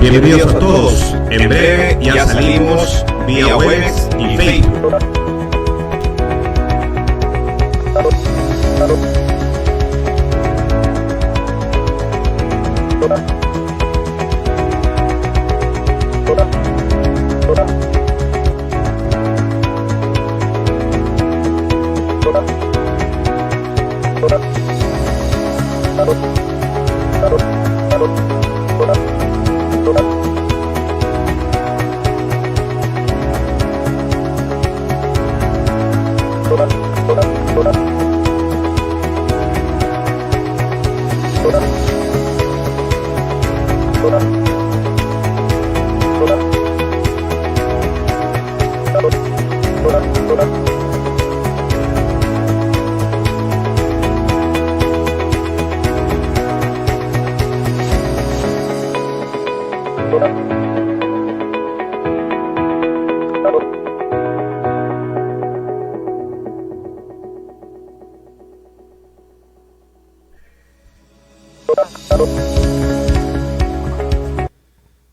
Bienvenidos a todos. En breve ya salimos vía Webex y Facebook.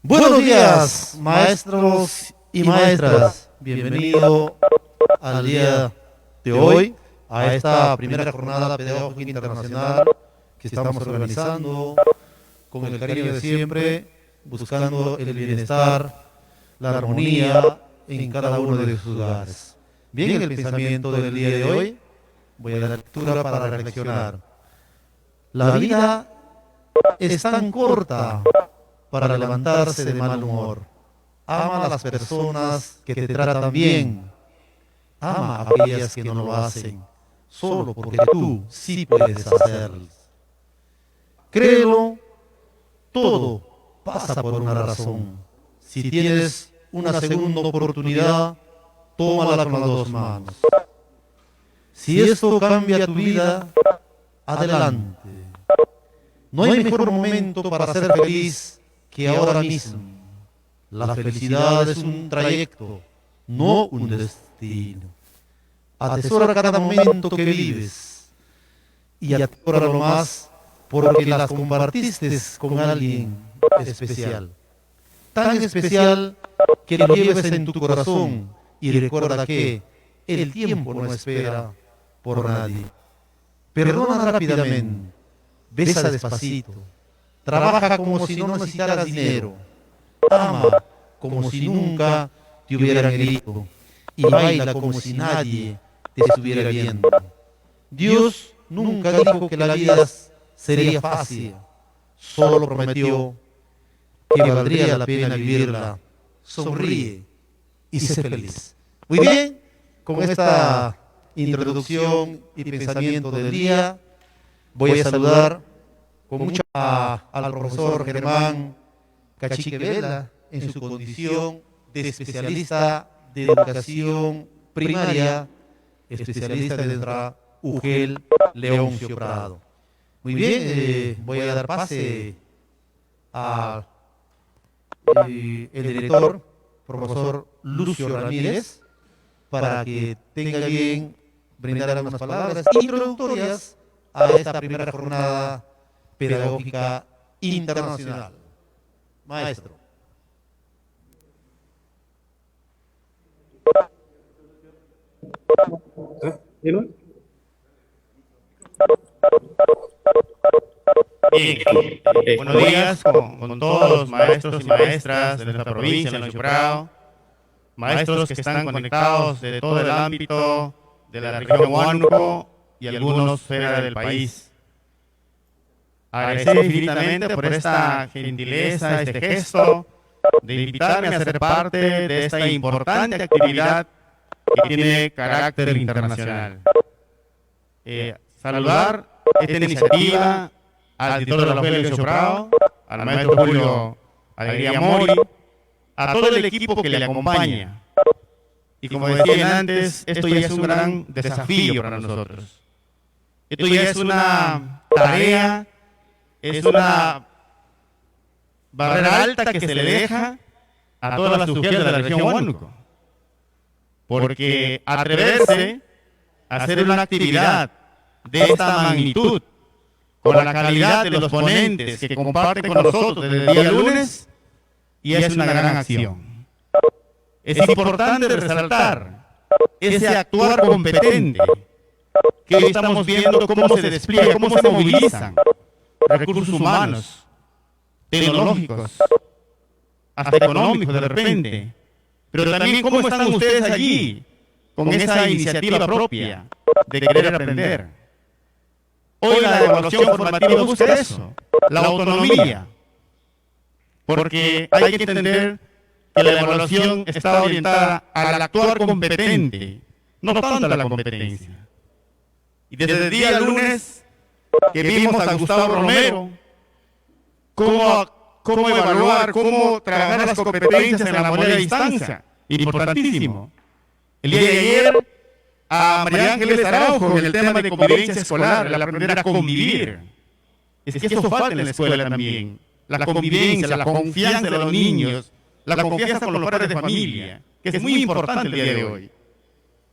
Buenos días, maestros y maestras. Bienvenido al día de hoy, a esta primera jornada pedagógica internacional que estamos organizando con el cariño de siempre, buscando el bienestar, la armonía en cada uno de sus hogares. Bien, el pensamiento del día de hoy, voy a dar lectura para reflexionar. La vida es tan corta para levantarse de mal humor. Ama a las personas que te tratan bien. Ama a aquellas que no lo hacen, solo porque tú sí puedes hacerlo. Créelo, todo pasa por una razón. Si tienes una segunda oportunidad, tómala con las dos manos. Si esto cambia tu vida, adelante. No hay mejor momento para ser feliz que ahora mismo. La felicidad es un trayecto, no un destino. Atesora cada momento que vives y atesóralo más porque las compartiste con alguien especial. Tan especial que lo lleves en tu corazón y recuerda que el tiempo no espera por nadie. Perdona rápidamente, besa despacito, trabaja como si no necesitaras dinero, ama como si nunca te hubieran herido y baila como si nadie te estuviera viendo. Dios nunca dijo que la vida sería fácil, solo prometió que valdría la pena vivirla. Sonríe y sé feliz. Muy bien, con esta introducción y pensamiento del día, voy a saludar con mucho al profesor Germán Cachique Vela en su condición de especialista de educación primaria, especialista de nuestra UGEL Leoncio Prado. Muy bien, voy a dar pase a el director, profesor Lucio Ramírez, para que tenga bien brindar algunas palabras introductorias a esta primera jornada pedagógica internacional. Maestro. Bien, buenos días con todos los maestros y maestras de nuestra provincia, de nuestro Prado, maestros que están conectados de todo el ámbito de la región Huánuco y algunos fuera del país. Agradecer infinitamente por esta gentileza, este gesto de invitarme a ser parte de esta importante actividad que tiene carácter internacional. Saludar esta iniciativa al director Rafael Lucio Prado, al maestro Julio Alegría Mori, a todo el equipo que le acompaña. Y como decían antes, esto ya es un gran desafío para nosotros. Esto ya es una tarea, es una barrera alta que se le deja a todas las UGEL de la región Huánuco. Porque atreverse a hacer una actividad de esta magnitud, con la calidad de los ponentes que comparten con nosotros desde el día lunes, y es una gran acción. Es importante resaltar ese actuar competente que hoy estamos viendo cómo se despliega, cómo se movilizan recursos humanos, tecnológicos, hasta económicos de repente, pero también cómo están ustedes allí con esa iniciativa propia de querer aprender. Hoy la evaluación formativa busca eso, la autonomía, porque hay que entender que la evaluación está orientada al actuar competente, no tanto a la competencia. Y desde el día lunes que vimos a Gustavo Romero, cómo evaluar, cómo trabajar las competencias en la modalidad de distancia, importantísimo. El día de ayer, a María Ángeles Araujo en el tema de convivencia escolar, el aprender a convivir. Es que eso falta en la escuela también. La convivencia, la confianza de los niños, la confianza con los padres de familia, que es muy importante el día de hoy.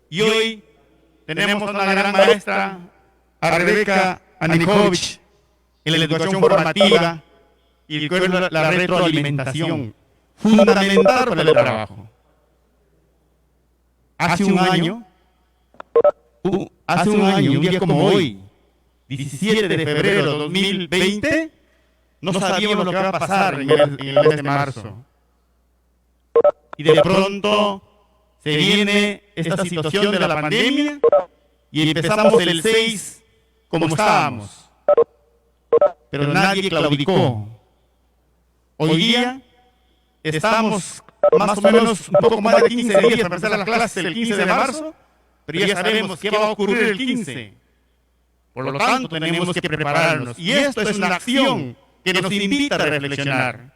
Y hoy tenemos a una gran maestra, a Rebeca Anikovic, en la educación formativa y la retroalimentación, fundamental para el trabajo. Hace un año, un día como hoy, 17 de febrero de 2020, no sabíamos lo que iba a pasar en el mes de marzo. Y de pronto se viene esta situación de la pandemia y empezamos el 6 como estábamos. Pero nadie claudicó. Hoy día estamos más o menos un poco más de 15 días para empezar las clases el 15 de marzo, pero ya sabemos qué va a ocurrir el 15. Por lo tanto, tenemos que prepararnos. Y esto es una acción que nos invita a reflexionar.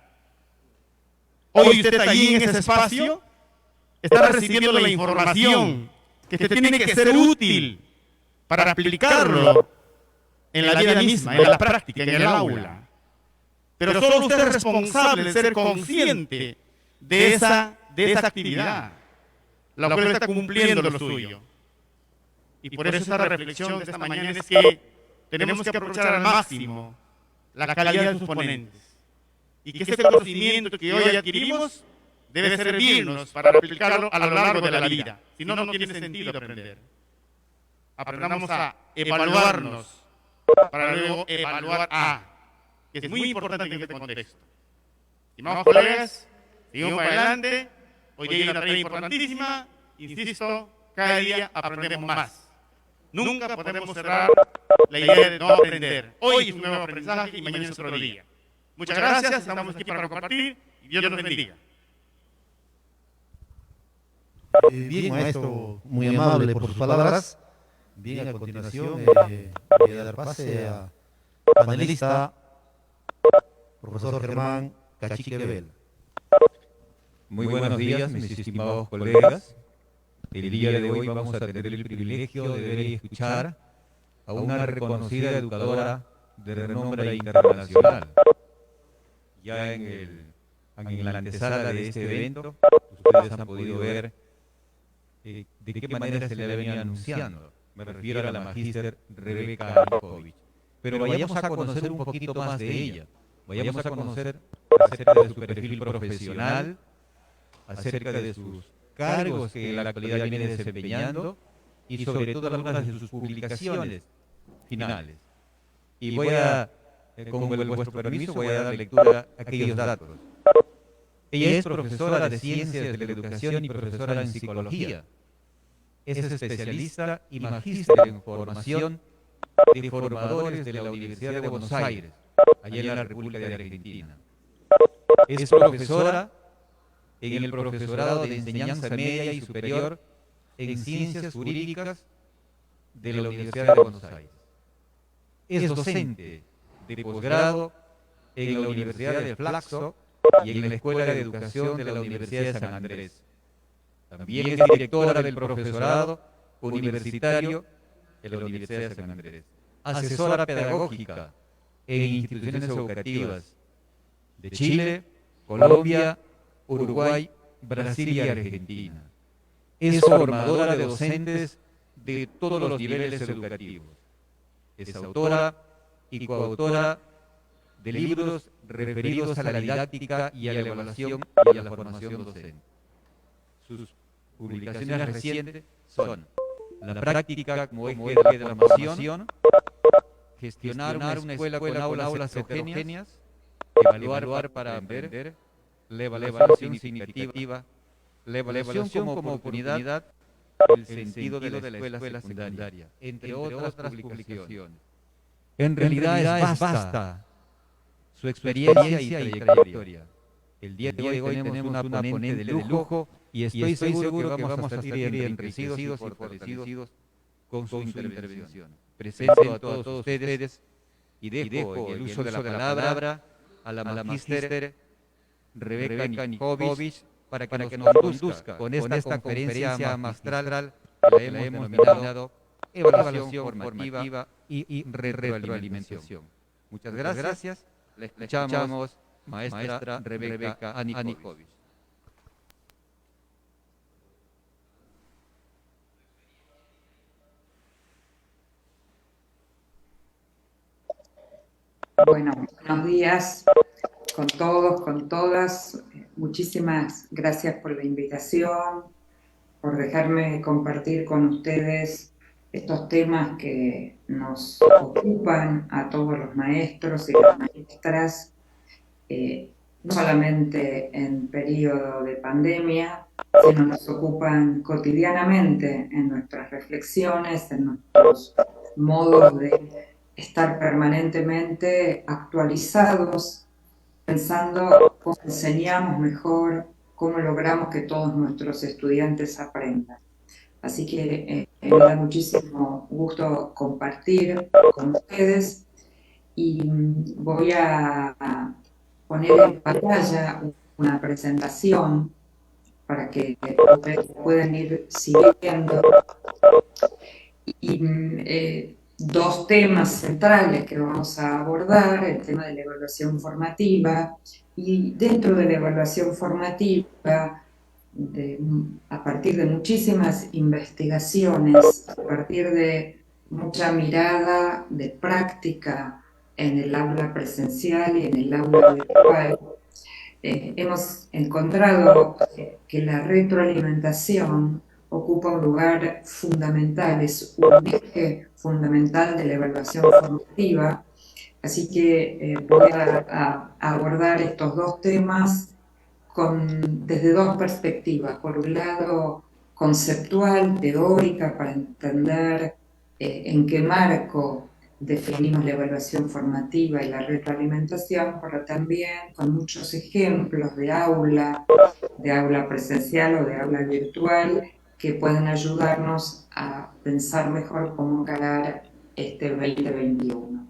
Hoy usted está allí en ese espacio, está recibiendo la información que tiene que ser útil para aplicarlo en la vida misma, en la práctica, en el aula. Pero solo usted es responsable de ser consciente de esa actividad, la cual está cumpliendo lo suyo. Y por eso esta reflexión de esta mañana es que tenemos que aprovechar al máximo la calidad de sus ponentes. Y que ese conocimiento que hoy adquirimos debe servirnos para aplicarlo a lo largo de la vida. Si no, no tiene sentido aprender. Aprendamos a evaluarnos para luego evaluar que es muy importante en este contexto. Estimados colegas, seguimos para adelante. Hoy día hay una tarea importantísima. Insisto, cada día aprendemos más. Nunca podemos cerrar la idea de no aprender. Hoy es un nuevo aprendizaje y mañana es otro día. Muchas gracias, estamos aquí para compartir y Dios los bendiga. Bien, maestro, muy amable por sus palabras. Bien, a continuación voy a dar pase a panelista, profesor Germán Cachique Vela. Muy buenos días, mis estimados colegas. El día de hoy vamos a tener el privilegio de ver y escuchar a una reconocida educadora de renombre internacional. Ya en la antesala de este evento, ustedes han podido ver de qué manera se le venía anunciando. Me refiero a la magíster Rebeca Anikovic. Pero vayamos a conocer un poquito más de ella. Vayamos a conocer acerca de su perfil profesional, acerca de sus cargos que en la actualidad viene desempeñando y sobre todo algunas de sus publicaciones finales. Y voy a con vuestro permiso voy a dar lectura a aquellos datos. Ella es profesora de Ciencias de la Educación y profesora en Psicología. Es especialista y magíster en formación de formadores de la Universidad de Buenos Aires, allá en la República de Argentina. Es profesora en el profesorado de enseñanza media y superior en Ciencias Jurídicas de la Universidad de Buenos Aires. Es docente de posgrado en la Universidad de Flaxo y en la Escuela de Educación de la Universidad de San Andrés. También es directora del profesorado universitario en la Universidad de San Andrés. Asesora pedagógica en instituciones educativas de Chile, Colombia, Uruguay, Brasil y Argentina. Es formadora de docentes de todos los niveles educativos. Es autora y coautora de libros referidos a la didáctica y a la evaluación y a la formación docente. Sus publicaciones recientes son La práctica como eje de la formación, Gestionar una escuela con aulas heterogéneas, Evaluar para aprender, la evaluación significativa, la evaluación como oportunidad, el sentido de la escuela secundaria, entre otras publicaciones. En realidad es vasta su experiencia y trayectoria. El día de hoy tenemos una ponente de lujo y estoy seguro que vamos a salir enriquecidos y fortalecidos con su intervención. Presento a todos ustedes y dejo el uso de la palabra a la magíster Rebeca Nikovich para que nos conduzca con esta conferencia magistral que la hemos denominado Evaluación Formativa y Retroalimentación. Muchas gracias. Le escuchamos, maestra Rebeca Nikovich. Bueno, buenos días con todos, con todas. Muchísimas gracias por la invitación, por dejarme compartir con ustedes estos temas que nos ocupan a todos los maestros y las maestras, no solamente en periodo de pandemia, sino nos ocupan cotidianamente en nuestras reflexiones, en nuestros modos de estar permanentemente actualizados, pensando cómo enseñamos mejor, cómo logramos que todos nuestros estudiantes aprendan. Así que me da muchísimo gusto compartir con ustedes y voy a poner en pantalla una presentación para que ustedes puedan ir siguiendo. Y dos temas centrales que vamos a abordar: el tema de la evaluación formativa, y dentro de la evaluación formativa, a partir de muchísimas investigaciones, a partir de mucha mirada de práctica en el aula presencial y en el aula virtual, hemos encontrado que la retroalimentación ocupa un lugar fundamental, es un eje fundamental de la evaluación formativa. Así que voy a abordar estos dos temas desde dos perspectivas. Por un lado, conceptual, teórica, para entender en qué marco definimos la evaluación formativa y la retroalimentación, pero también con muchos ejemplos de aula presencial o de aula virtual, que pueden ayudarnos a pensar mejor cómo encarar este 2021.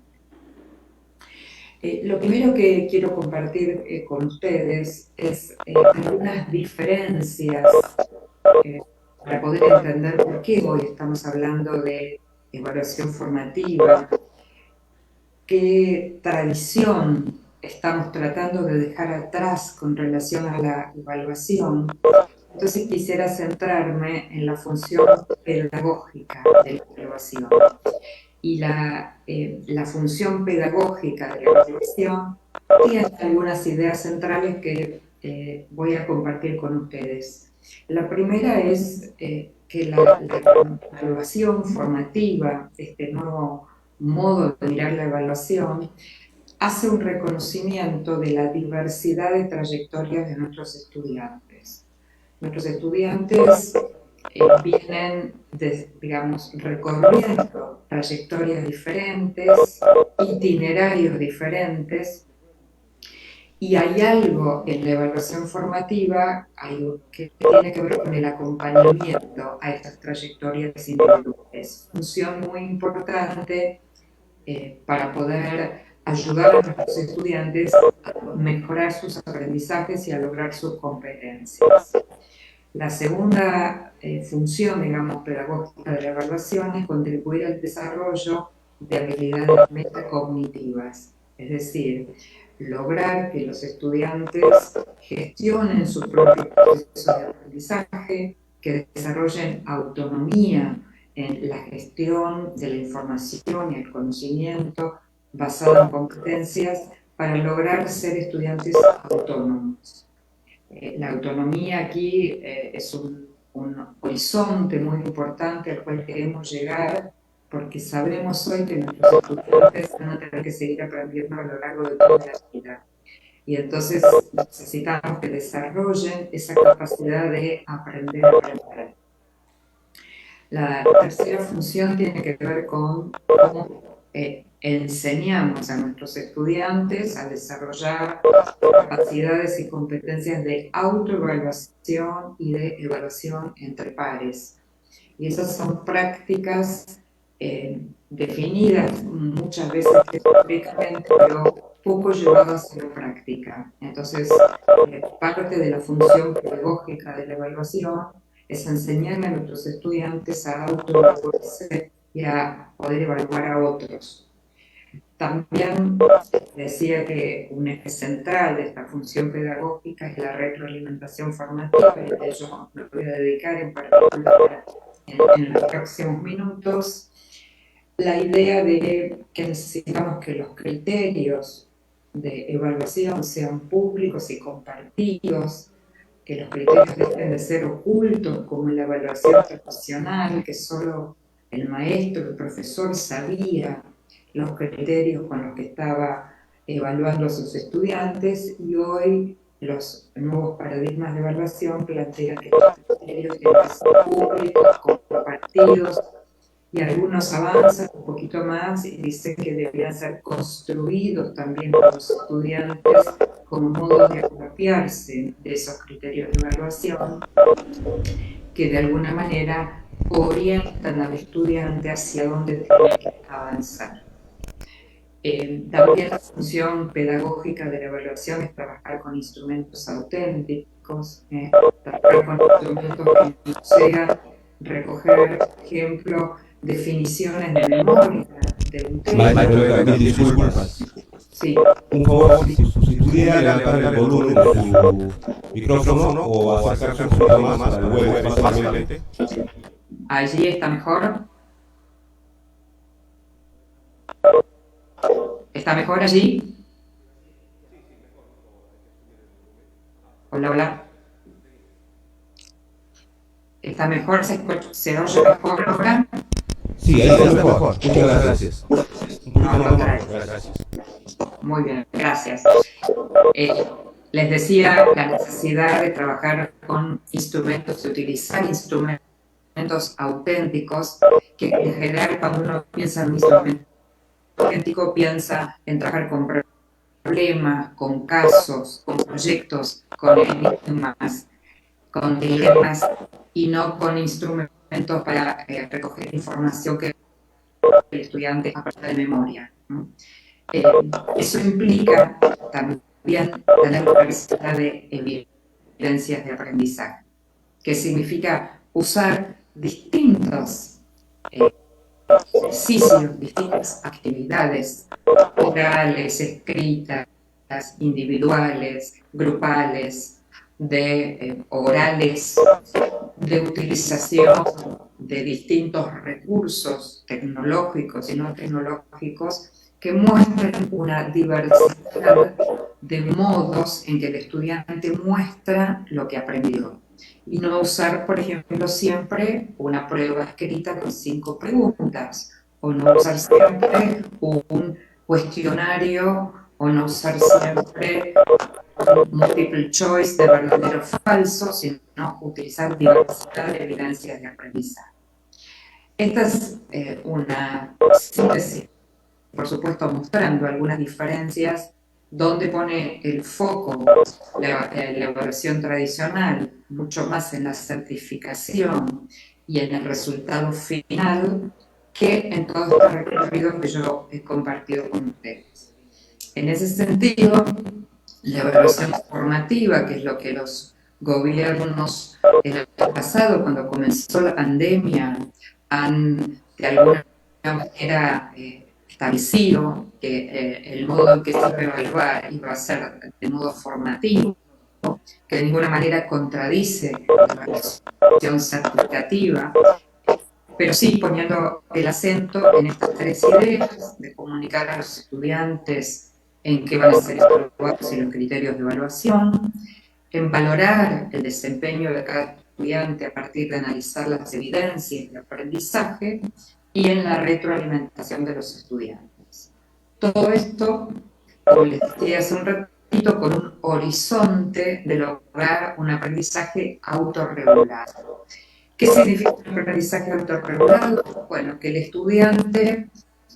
Lo primero que quiero compartir con ustedes es algunas diferencias para poder entender por qué hoy estamos hablando de evaluación formativa, qué tradición estamos tratando de dejar atrás con relación a la evaluación. Entonces quisiera centrarme en la función pedagógica de la evaluación. Y la función pedagógica de la evaluación tiene algunas ideas centrales que voy a compartir con ustedes. La primera es que la evaluación formativa, este nuevo modo de mirar la evaluación, hace un reconocimiento de la diversidad de trayectorias de nuestros estudiantes. Nuestros estudiantes vienen, digamos, recorriendo trayectorias diferentes, itinerarios diferentes, y hay algo en la evaluación formativa, algo que tiene que ver con el acompañamiento a estas trayectorias individuales. Función muy importante para poder ayudar a nuestros estudiantes a mejorar sus aprendizajes y a lograr sus competencias. La segunda función, digamos, pedagógica de la evaluación es contribuir al desarrollo de habilidades metacognitivas, es decir, lograr que los estudiantes gestionen su propio proceso de aprendizaje, que desarrollen autonomía en la gestión de la información y el conocimiento basado en competencias para lograr ser estudiantes autónomos. La autonomía aquí es un horizonte muy importante al cual queremos llegar, porque sabemos hoy que nuestros estudiantes van a tener que seguir aprendiendo a lo largo de toda la vida. Y entonces necesitamos que desarrollen esa capacidad de aprender a aprender. La tercera función tiene que ver con cómo enseñamos a nuestros estudiantes a desarrollar capacidades y competencias de autoevaluación y de evaluación entre pares. Y esas son prácticas definidas muchas veces teóricamente, pero poco llevadas a la práctica. Entonces, parte de la función pedagógica de la evaluación es enseñarle a nuestros estudiantes a autoevaluarse y a poder evaluar a otros. También decía que un eje central de esta función pedagógica es la retroalimentación formativa, y de ello me voy a dedicar en particular en los próximos minutos. La idea de que necesitamos que los criterios de evaluación sean públicos y compartidos, que los criterios deben de ser ocultos, como la evaluación tradicional, que solo el maestro, el profesor sabía los criterios con los que estaba evaluando a sus estudiantes, y hoy los nuevos paradigmas de evaluación plantean que los criterios deben ser públicos, compartidos, y algunos avanzan un poquito más y dicen que deberían ser construidos también por los estudiantes como modo de apropiarse de esos criterios de evaluación que de alguna manera orientan al estudiante hacia dónde tiene que avanzar. También la función pedagógica de la evaluación es trabajar con instrumentos auténticos, trabajar con instrumentos que no sean recoger, por ejemplo, definiciones de memoria de un tema. Maestro, disculpas. Sí. Un favor, si pudiera levantar el volumen de su micrófono o acercarse un poquito más al web fácilmente. Allí está mejor. ¿Está mejor allí? Hola, hola. ¿Está mejor? ¿Se oye mejor ahora? Sí, ahí está mejor. Muchas gracias. Un poquito más, gracias. Muy bien, gracias. Les decía la necesidad de trabajar con instrumentos, de utilizar instrumentos auténticos, que en general cuando uno piensa en un instrumento auténtico piensa en trabajar con problemas, con casos, con proyectos, con dilemas, y no con instrumentos para recoger información que el estudiante aprende de memoria, ¿no? Eso implica también tener una diversidad de evidencias de aprendizaje, que significa usar distintos ejercicios, distintas actividades orales, escritas, individuales, grupales, orales, de utilización de distintos recursos tecnológicos y no tecnológicos que muestren una diversidad de modos en que el estudiante muestra lo que aprendió. Y no usar, por ejemplo, siempre una prueba escrita con 5 preguntas, o no usar siempre un cuestionario o no usar siempre multiple choice de verdadero o falso, sino utilizar diversidad de evidencias de aprendizaje. Esta es una síntesis, por supuesto, mostrando algunas diferencias donde pone el foco la evaluación tradicional, mucho más en la certificación y en el resultado final, que en todo este recorrido que yo he compartido con ustedes. En ese sentido, la evaluación formativa, que es lo que los gobiernos el año pasado, cuando comenzó la pandemia, han de alguna manera establecido que el modo en que se iba a evaluar iba a ser de modo formativo, que de ninguna manera contradice la evaluación certificativa, pero sí poniendo el acento en estas tres ideas de comunicar a los estudiantes en qué van a ser evaluados y los criterios de evaluación, en valorar el desempeño de cada estudiante a partir de analizar las evidencias de aprendizaje y en la retroalimentación de los estudiantes. Todo esto, como les decía hace un ratito, con un horizonte de lograr un aprendizaje autorregulado. ¿Qué significa un aprendizaje autorregulado? Bueno, que el estudiante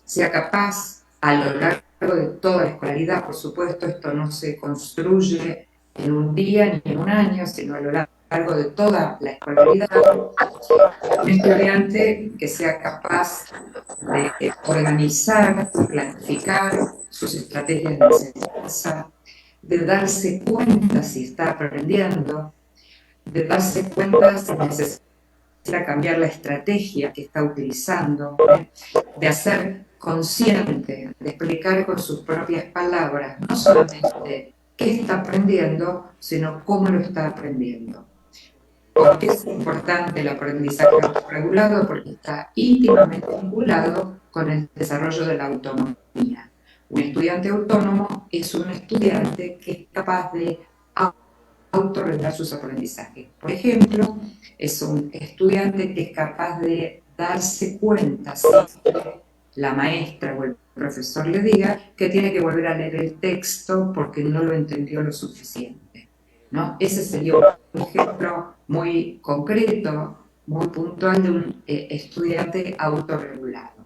sea capaz a lo largo de toda la escolaridad, por supuesto, esto no se construye en un día ni en un año, sino a lo largo de toda la escolaridad, un estudiante que sea capaz de organizar, planificar sus estrategias de enseñanza, de darse cuenta si está aprendiendo, de darse cuenta si necesita cambiar la estrategia que está utilizando, de hacer consciente, de explicar con sus propias palabras, no solamente qué está aprendiendo, sino cómo lo está aprendiendo. ¿Por qué es importante el aprendizaje autorregulado? Porque está íntimamente vinculado con el desarrollo de la autonomía. Un estudiante autónomo es un estudiante que es capaz de autorregular sus aprendizajes. Por ejemplo, es un estudiante que es capaz de darse cuenta si la maestra o el profesor le diga que tiene que volver a leer el texto porque no lo entendió lo suficiente, ¿no? Ese sería un ejemplo muy concreto, muy puntual de un estudiante autorregulado.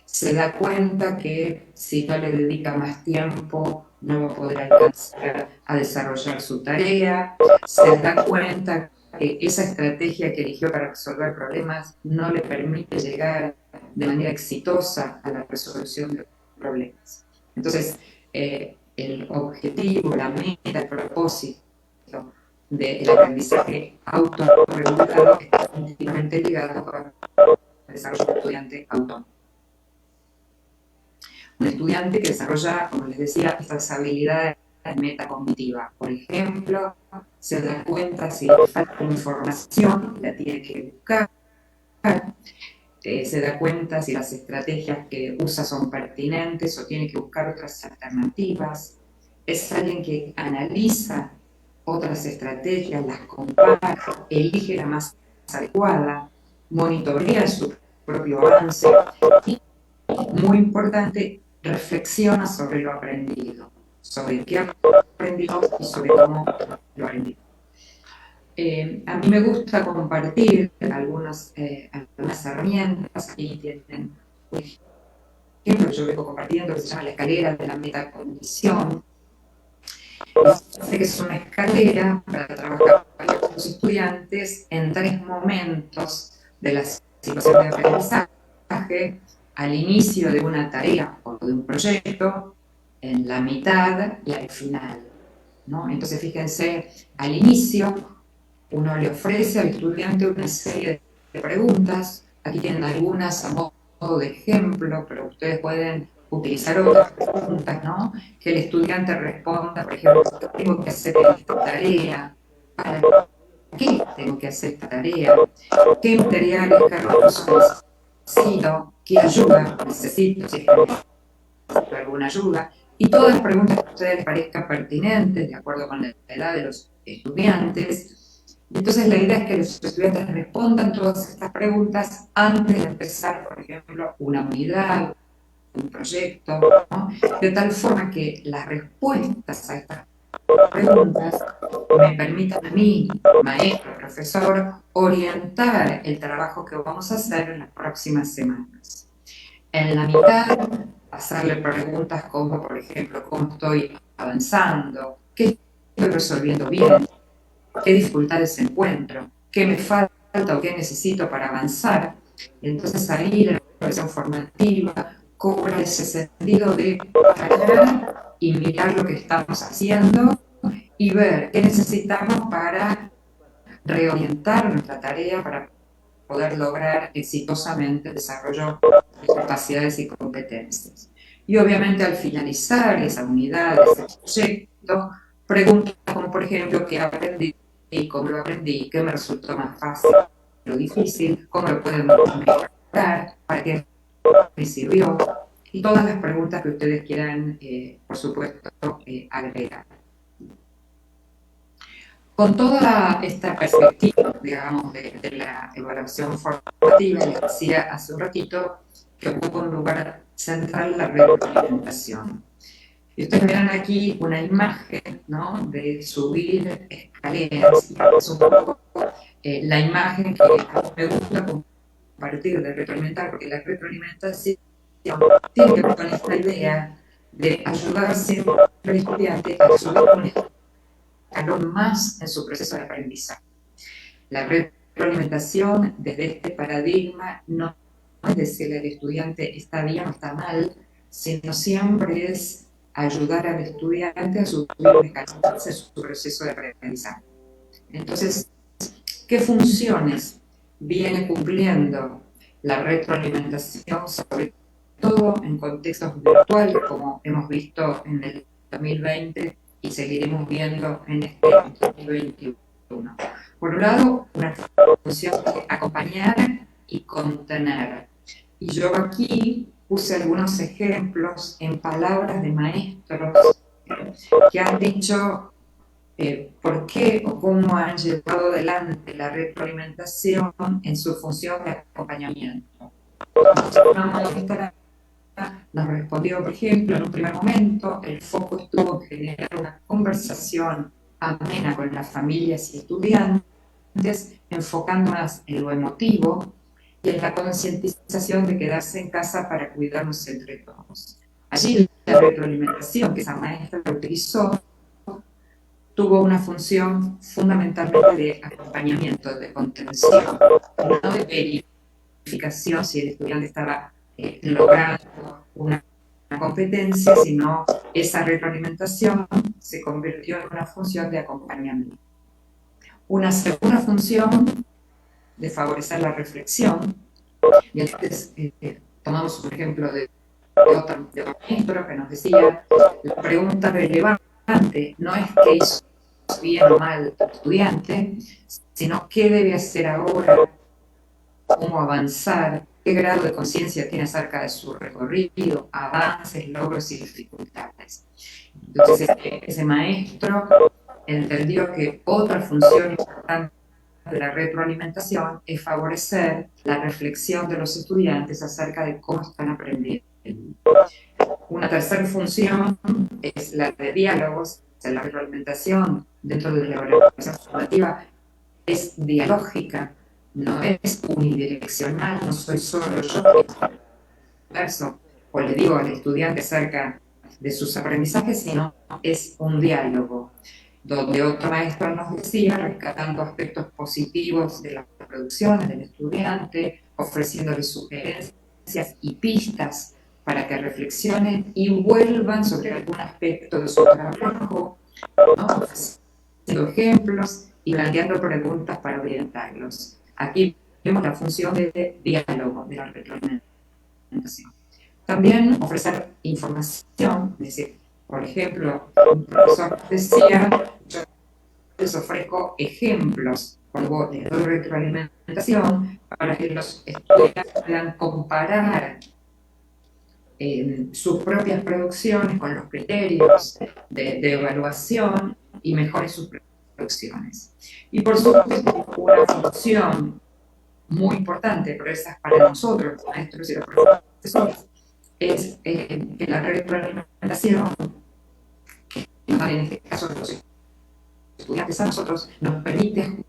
Se da cuenta que si no le dedica más tiempo no va a poder alcanzar a desarrollar su tarea, se da cuenta que esa estrategia que eligió para resolver problemas no le permite llegar de manera exitosa a la resolución de problemas. Entonces, el objetivo, la meta, el propósito del aprendizaje autorregulado está íntimamente ligado con el desarrollo del estudiante autónomo. Un estudiante que desarrolla, como les decía, estas habilidades metacognitivas. Por ejemplo, se da cuenta si le falta información, la tiene que buscar. Se da cuenta si las estrategias que usa son pertinentes o tiene que buscar otras alternativas. Es alguien que analiza otras estrategias, las compara, elige la más adecuada, monitorea su propio avance y, muy importante, reflexiona sobre lo aprendido, sobre qué ha aprendido y sobre cómo lo ha aprendido. A mí me gusta compartir algunas herramientas. Aquí tienen un ejemplo que yo vengo compartiendo que se llama la escalera de la metacognición. Sé que es una escalera para trabajar con los estudiantes en 3 momentos de la situación de aprendizaje: al inicio de una tarea o de un proyecto, en la mitad y al final, ¿no? Entonces, fíjense, al inicio uno le ofrece al estudiante una serie de preguntas. Aquí tienen algunas a modo de ejemplo, pero ustedes pueden utilizar otras preguntas, ¿no? Que el estudiante responda, por ejemplo, ¿tengo que hacer esta tarea? ¿Para qué tengo que hacer esta tarea? ¿Qué materiales que recursos necesito? ¿Qué ayuda necesito? Si es que necesito alguna ayuda. Y todas las preguntas que a ustedes les parezcan pertinentes, de acuerdo con la edad de los estudiantes. Entonces, la idea es que los estudiantes respondan todas estas preguntas antes de empezar, por ejemplo, una unidad un proyecto, ¿no? De tal forma que las respuestas a estas preguntas me permitan a mí, maestro, profesor, orientar el trabajo que vamos a hacer en las próximas semanas. En la mitad, hacerle preguntas como, por ejemplo, cómo estoy avanzando, qué estoy resolviendo bien, qué dificultades encuentro, qué me falta o qué necesito para avanzar. Entonces ahí la evaluación formativa cobra ese sentido de parar y mirar lo que estamos haciendo y ver qué necesitamos para reorientar nuestra tarea para poder lograr exitosamente el desarrollo de capacidades y competencias. Y obviamente al finalizar esa unidad, ese proyecto, preguntas como por ejemplo qué aprendí, cómo lo aprendí, qué me resultó más fácil, lo difícil, cómo lo podemos mejorar, para qué me sirvió, y todas las preguntas que ustedes quieran, por supuesto, agregar. Con toda esta perspectiva, digamos, de la evaluación formativa, les decía hace un ratito que ocupa un lugar central la retroalimentación. Y ustedes verán aquí una imagen, ¿no?, de subir escaleras, y es un poco la imagen que a mí me gusta compartir de retroalimentar, porque la retroalimentación tiene que ver con esta idea de ayudar siempre al estudiante a subir un escalón más en su proceso de aprendizaje. La retroalimentación desde este paradigma no es decirle al estudiante está bien o está mal, sino siempre es ayudar al estudiante a subir un escalón más en su proceso de aprendizaje. Entonces, ¿qué funciones viene cumpliendo la retroalimentación, sobre todo en contextos virtuales, como hemos visto en el 2020 y seguiremos viendo en este 2021? Por un lado, una función de acompañar y contener. Y yo aquí puse algunos ejemplos en palabras de maestros que han dicho por qué o cómo han llevado adelante la retroalimentación en su función de acompañamiento. Una maestra nos respondió, por ejemplo, en un primer momento, el foco estuvo en generar una conversación amena con las familias y estudiantes, enfocando más en lo emotivo y en la concientización de quedarse en casa para cuidarnos entre todos. Allí la retroalimentación que esa maestra utilizó tuvo una función fundamentalmente de acompañamiento, de contención, no de verificación si el estudiante estaba logrando una competencia, sino esa retroalimentación se convirtió en una función de acompañamiento. Una segunda función de favorecer la reflexión, y entonces tomamos un ejemplo de otro maestro que nos decía, la pregunta relevante no es qué hizo bien o mal el estudiante, sino qué debe hacer ahora, cómo avanzar, qué grado de conciencia tiene acerca de su recorrido, avances, logros y dificultades. Entonces ese maestro entendió que otra función importante de la retroalimentación es favorecer la reflexión de los estudiantes acerca de cómo están aprendiendo. Una tercera función es la de diálogos. La retroalimentación dentro de la evaluación formativa es dialógica, no es unidireccional, no soy solo yo verso, o le digo al estudiante acerca de sus aprendizajes, sino es un diálogo, donde otro maestro nos decía, rescatando aspectos positivos de las producciones del estudiante, ofreciéndole sugerencias y pistas para que reflexionen y vuelvan sobre algún aspecto de su trabajo, ¿no?, haciendo ejemplos y planteando preguntas para orientarlos. Aquí vemos la función de diálogo de la retroalimentación. También ofrecer información, es decir, por ejemplo, un profesor decía, yo les ofrezco ejemplos cuando les doy retroalimentación para que los estudiantes puedan comparar sus propias producciones con los criterios de evaluación y mejoren sus producciones. Y por supuesto, una función muy importante, pero esa es para nosotros, los maestros y los profesores, es que la retroalimentación, en este caso de los estudiantes a nosotros, nos permite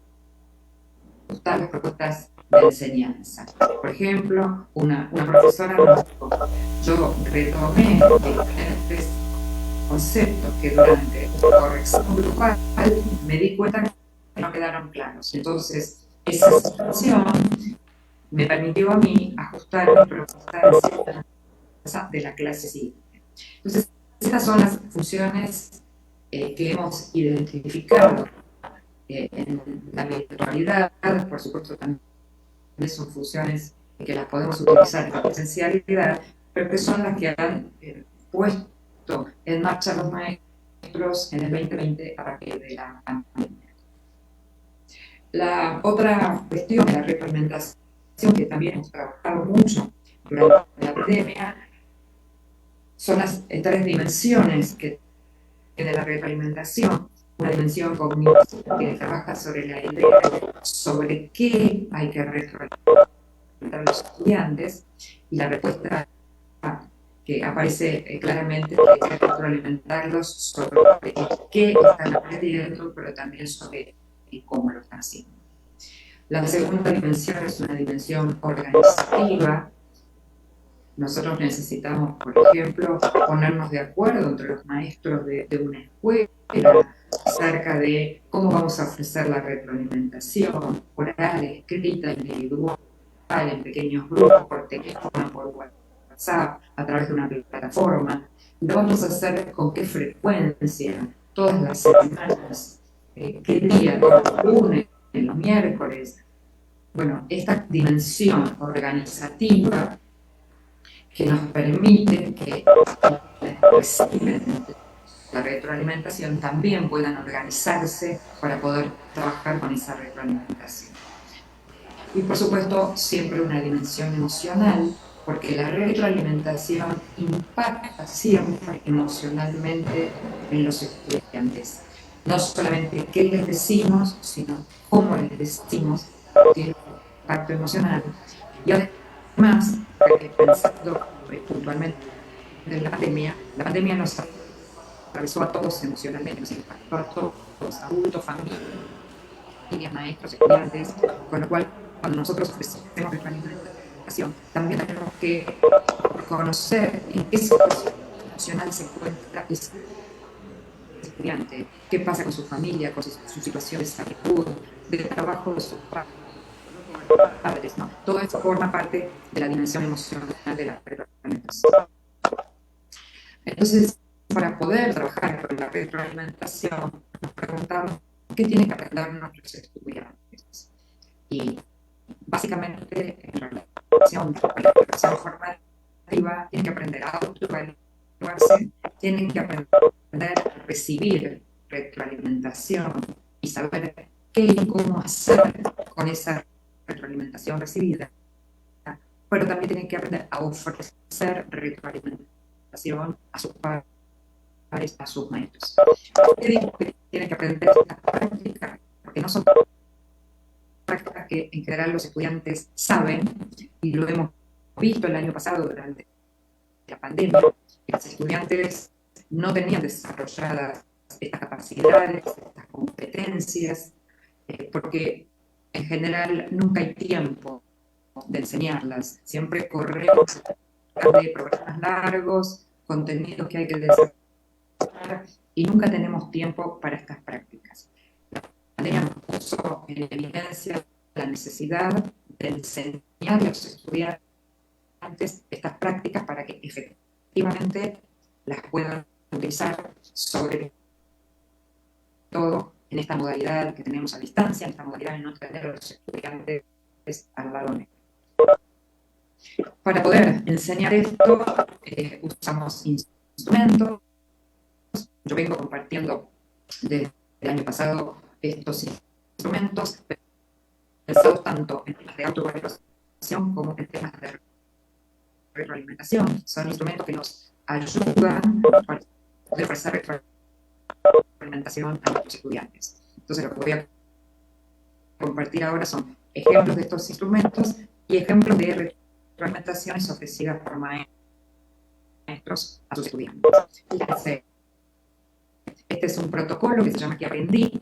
ajustar las propuestas de enseñanza. Por ejemplo, una profesora nos dijo, yo retomé diferentes conceptos que durante la corrección grupal me di cuenta que no quedaron claros. Entonces, esa situación me permitió a mí ajustar mi propuesta de enseñanza de la clase siguiente. Entonces, estas son las funciones que hemos identificado en la virtualidad. Por supuesto, también son funciones que las podemos utilizar en la presencialidad, pero que son las que han puesto en marcha los maestros en el 2020 a partir de la pandemia. La otra cuestión de la retroalimentación, que también hemos trabajado mucho durante la pandemia, son las tres dimensiones que tiene la retroalimentación. Una dimensión cognitiva que trabaja sobre la idea sobre qué hay que retroalimentar a los estudiantes, y la respuesta que aparece claramente que hay que retroalimentarlos sobre qué están aprendiendo, pero también sobre cómo lo están haciendo. La segunda dimensión es una dimensión organizativa. Nosotros necesitamos, por ejemplo, ponernos de acuerdo entre los maestros de una escuela acerca de cómo vamos a ofrecer la retroalimentación oral, escrita, individual, en pequeños grupos, por teléfono, por WhatsApp, a través de una plataforma. Lo vamos a hacer con qué frecuencia, todas las semanas, qué día, los lunes, los miércoles. Bueno, esta dimensión organizativa que nos permite que reciben la retroalimentación también puedan organizarse para poder trabajar con esa retroalimentación. Y por supuesto, siempre una dimensión emocional, porque la retroalimentación impacta siempre emocionalmente en los estudiantes. No solamente qué les decimos, sino cómo les decimos, tiene un impacto emocional. Y además, pensando puntualmente en la pandemia nos atravesó a todos emocionalmente, nos impactó a todos, adultos, familias, maestros, estudiantes, con lo cual, cuando nosotros ofrecemos retroalimentación, también tenemos que conocer en qué situación emocional se encuentra ese estudiante, qué pasa con su familia, con su situación de salud, de trabajo de sus padres, ¿no? Todo eso forma parte de la dimensión emocional de la retroalimentación. Entonces, para poder trabajar con la retroalimentación, nos preguntamos qué tienen que aprender nuestros estudiantes. Y básicamente, en relación con la educación formativa, tienen que aprender a autoevaluarse, tienen que aprender a recibir retroalimentación y saber qué y cómo hacer con esa retroalimentación recibida, pero también tienen que aprender a ofrecer retroalimentación a sus padres, a sus maestros. ¿Qué digo que tienen que aprender estas prácticas? Porque no son prácticas que en general los estudiantes saben, y lo hemos visto el año pasado durante la pandemia, que los estudiantes no tenían desarrolladas estas capacidades, estas competencias, porque en general nunca hay tiempo de enseñarlas. Siempre corremos de programas largos, contenidos que hay que desarrollar, y nunca tenemos tiempo para estas prácticas. La pandemia nos puso en evidencia la necesidad de enseñar a los estudiantes estas prácticas para que efectivamente las puedan utilizar, sobre todo en esta modalidad que tenemos a distancia, en esta modalidad de no tener a los estudiantes al lado nuestro. Para poder enseñar esto, usamos instrumentos. Yo vengo compartiendo desde el año pasado estos instrumentos, pensados tanto en temas de autoevaluación como en temas de retroalimentación. Son instrumentos que nos ayudan para poder ofrecer retroalimentación a nuestros estudiantes. Entonces, lo que voy a compartir ahora son ejemplos de estos instrumentos y ejemplos de retroalimentaciones ofrecidas por maestros maestros a sus estudiantes. Fíjense, este es un protocolo que se llama Que Aprendí.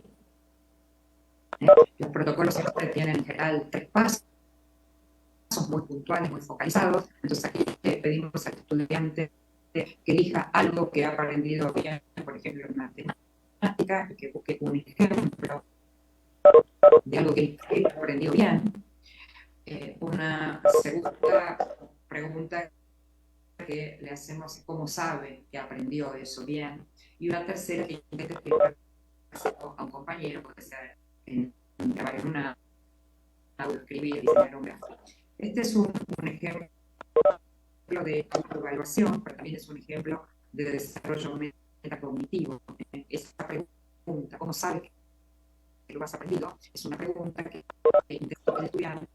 Los protocolos siempre tienen en general 3 pasos muy puntuales, muy focalizados. Entonces aquí pedimos al estudiante que elija algo que ha aprendido bien, por ejemplo, en matemática, que busque un ejemplo de algo que él ha aprendido bien. Una segunda pregunta que le hacemos es cómo sabe que aprendió eso bien. Y una tercera que intenta explicar a un compañero, puede ser grabar en una audio, escribir, diseñar un gráfico. Este es un ejemplo de autoevaluación, pero también es un ejemplo de desarrollo metacognitivo. Esta pregunta, ¿cómo sabe que lo has aprendido? Es una pregunta que intenta que el estudiante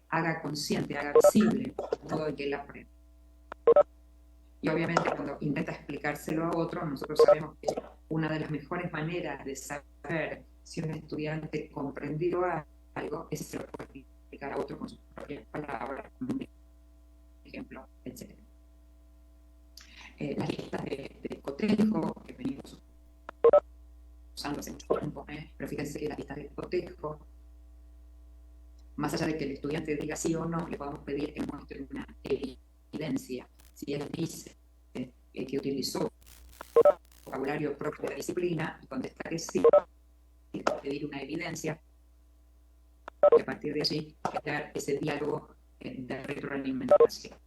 haga consciente, haga visible el modo en que él aprende. Y obviamente cuando intenta explicárselo a otro, nosotros sabemos que una de las mejores maneras de saber si un estudiante comprendió algo es si lo puede explicar a otro con sus propias palabras, con un ejemplo, etc. Las listas de cotejo que venimos usando hace mucho tiempo, pero fíjense que las listas de cotejo, más allá de que el estudiante diga sí o no, le podemos pedir que muestre una evidencia. Si él dice que utilizó vocabulario propio de la disciplina y contesta que sí, pedir una evidencia y a partir de allí crear ese diálogo de retroalimentación.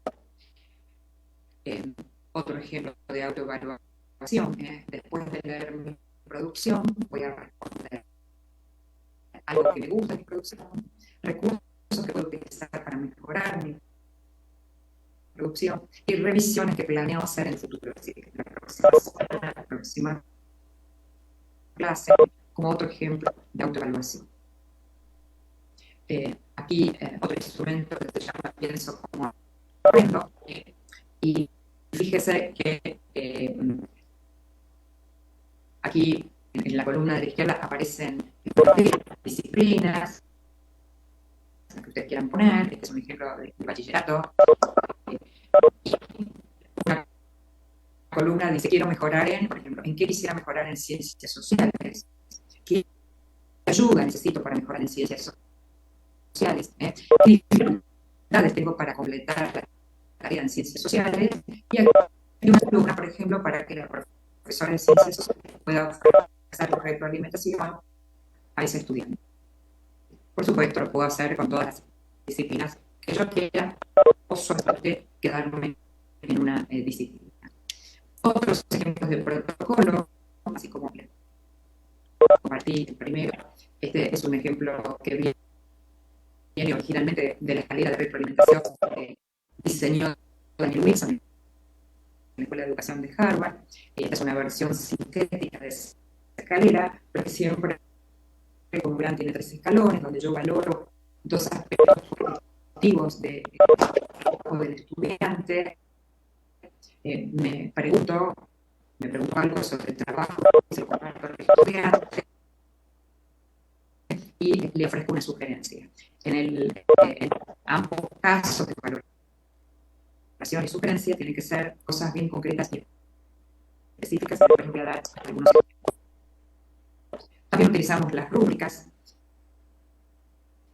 Otro ejemplo de autoevaluación, después de leer mi producción, voy a responder algo que me gusta de mi producción, recursos que puedo utilizar para mejorar mi producción y revisiones que planeo hacer en el futuro. Así que la próxima clase, como otro ejemplo de autoevaluación. Aquí otro instrumento que se llama Pienso como aprendo. Y fíjese que aquí en la columna de la izquierda aparecen disciplinas que ustedes quieran poner. Este es un ejemplo de bachillerato. Y una columna dice, quiero mejorar en, por ejemplo, ¿en qué quisiera mejorar en ciencias sociales? ¿Qué ayuda necesito para mejorar en ciencias sociales? ¿Qué dificultades tengo para completar la tarea en ciencias sociales? Y aquí hay una columna, por ejemplo, para que la profesora de ciencias sociales pueda hacer retroalimentación a ese estudiante. Por supuesto, lo puedo hacer con todas las disciplinas que yo quiera, o solamente quedarme en una disciplina. Otros ejemplos de protocolo, así como compartí el primero, este es un ejemplo que viene originalmente de la escalera de retroalimentación que diseñó Daniel Wilson en la Escuela de Educación de Harvard. Esta es una versión sintética de esa escalera, pero que siempre como verán tiene 3 escalones, donde yo valoro 2 aspectos positivos del estudiante. Me pregunto algo sobre el trabajo que se comparto al estudiante y le ofrezco una sugerencia. En ambos casos de valoración y sugerencia tienen que ser cosas bien concretas y específicas. Les voy a dar algunos ejemplos. También utilizamos las rúbricas,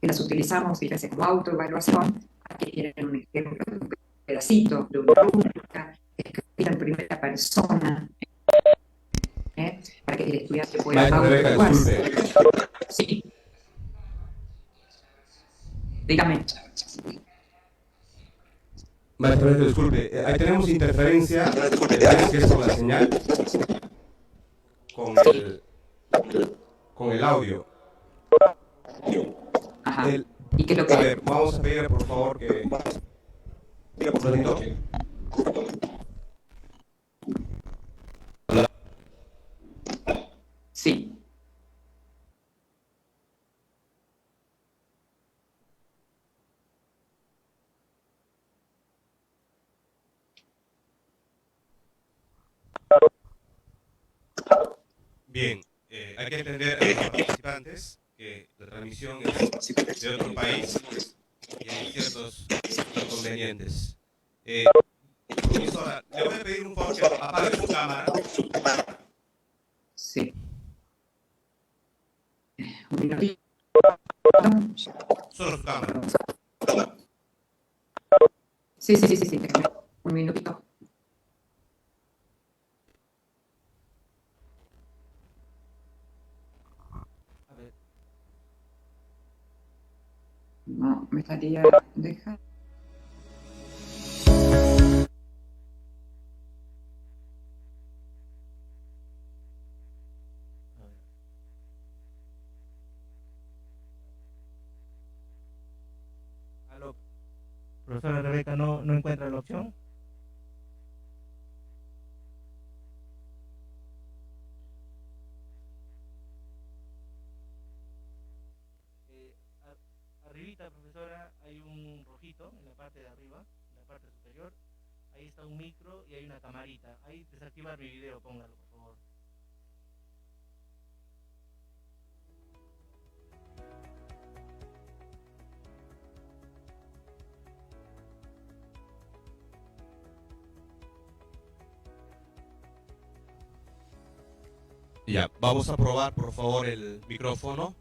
que las utilizamos, fíjense, como autoevaluación. Aquí tienen un ejemplo, un pedacito de una rúbrica escrita en primera persona, para que el estudiante pueda autoevaluarse. Sí. Dígame. Maestro, disculpe, ahí tenemos interferencia, que es por la señal, con el audio. Ajá. ¿Y qué es lo que...? A ver, vamos a pedir, por favor, que... Diga, por favor. Sí. Bien, hay que entender a los participantes que la transmisión es de otro país y hay ciertos inconvenientes. profesora, le voy a pedir un favor que apague su cámara. Sí. Un minutito. Solo su cámara. Sí. Déjame un minutito. No, me estaría dejando. Aló, profesora Rebeca, ¿no encuentra la opción? Arribita, profesora, hay un rojito en la parte de arriba, en la parte superior. Ahí está un micro y hay una camarita. Ahí desactivar mi video, póngalo, por favor. Ya, vamos a probar, por favor, el micrófono.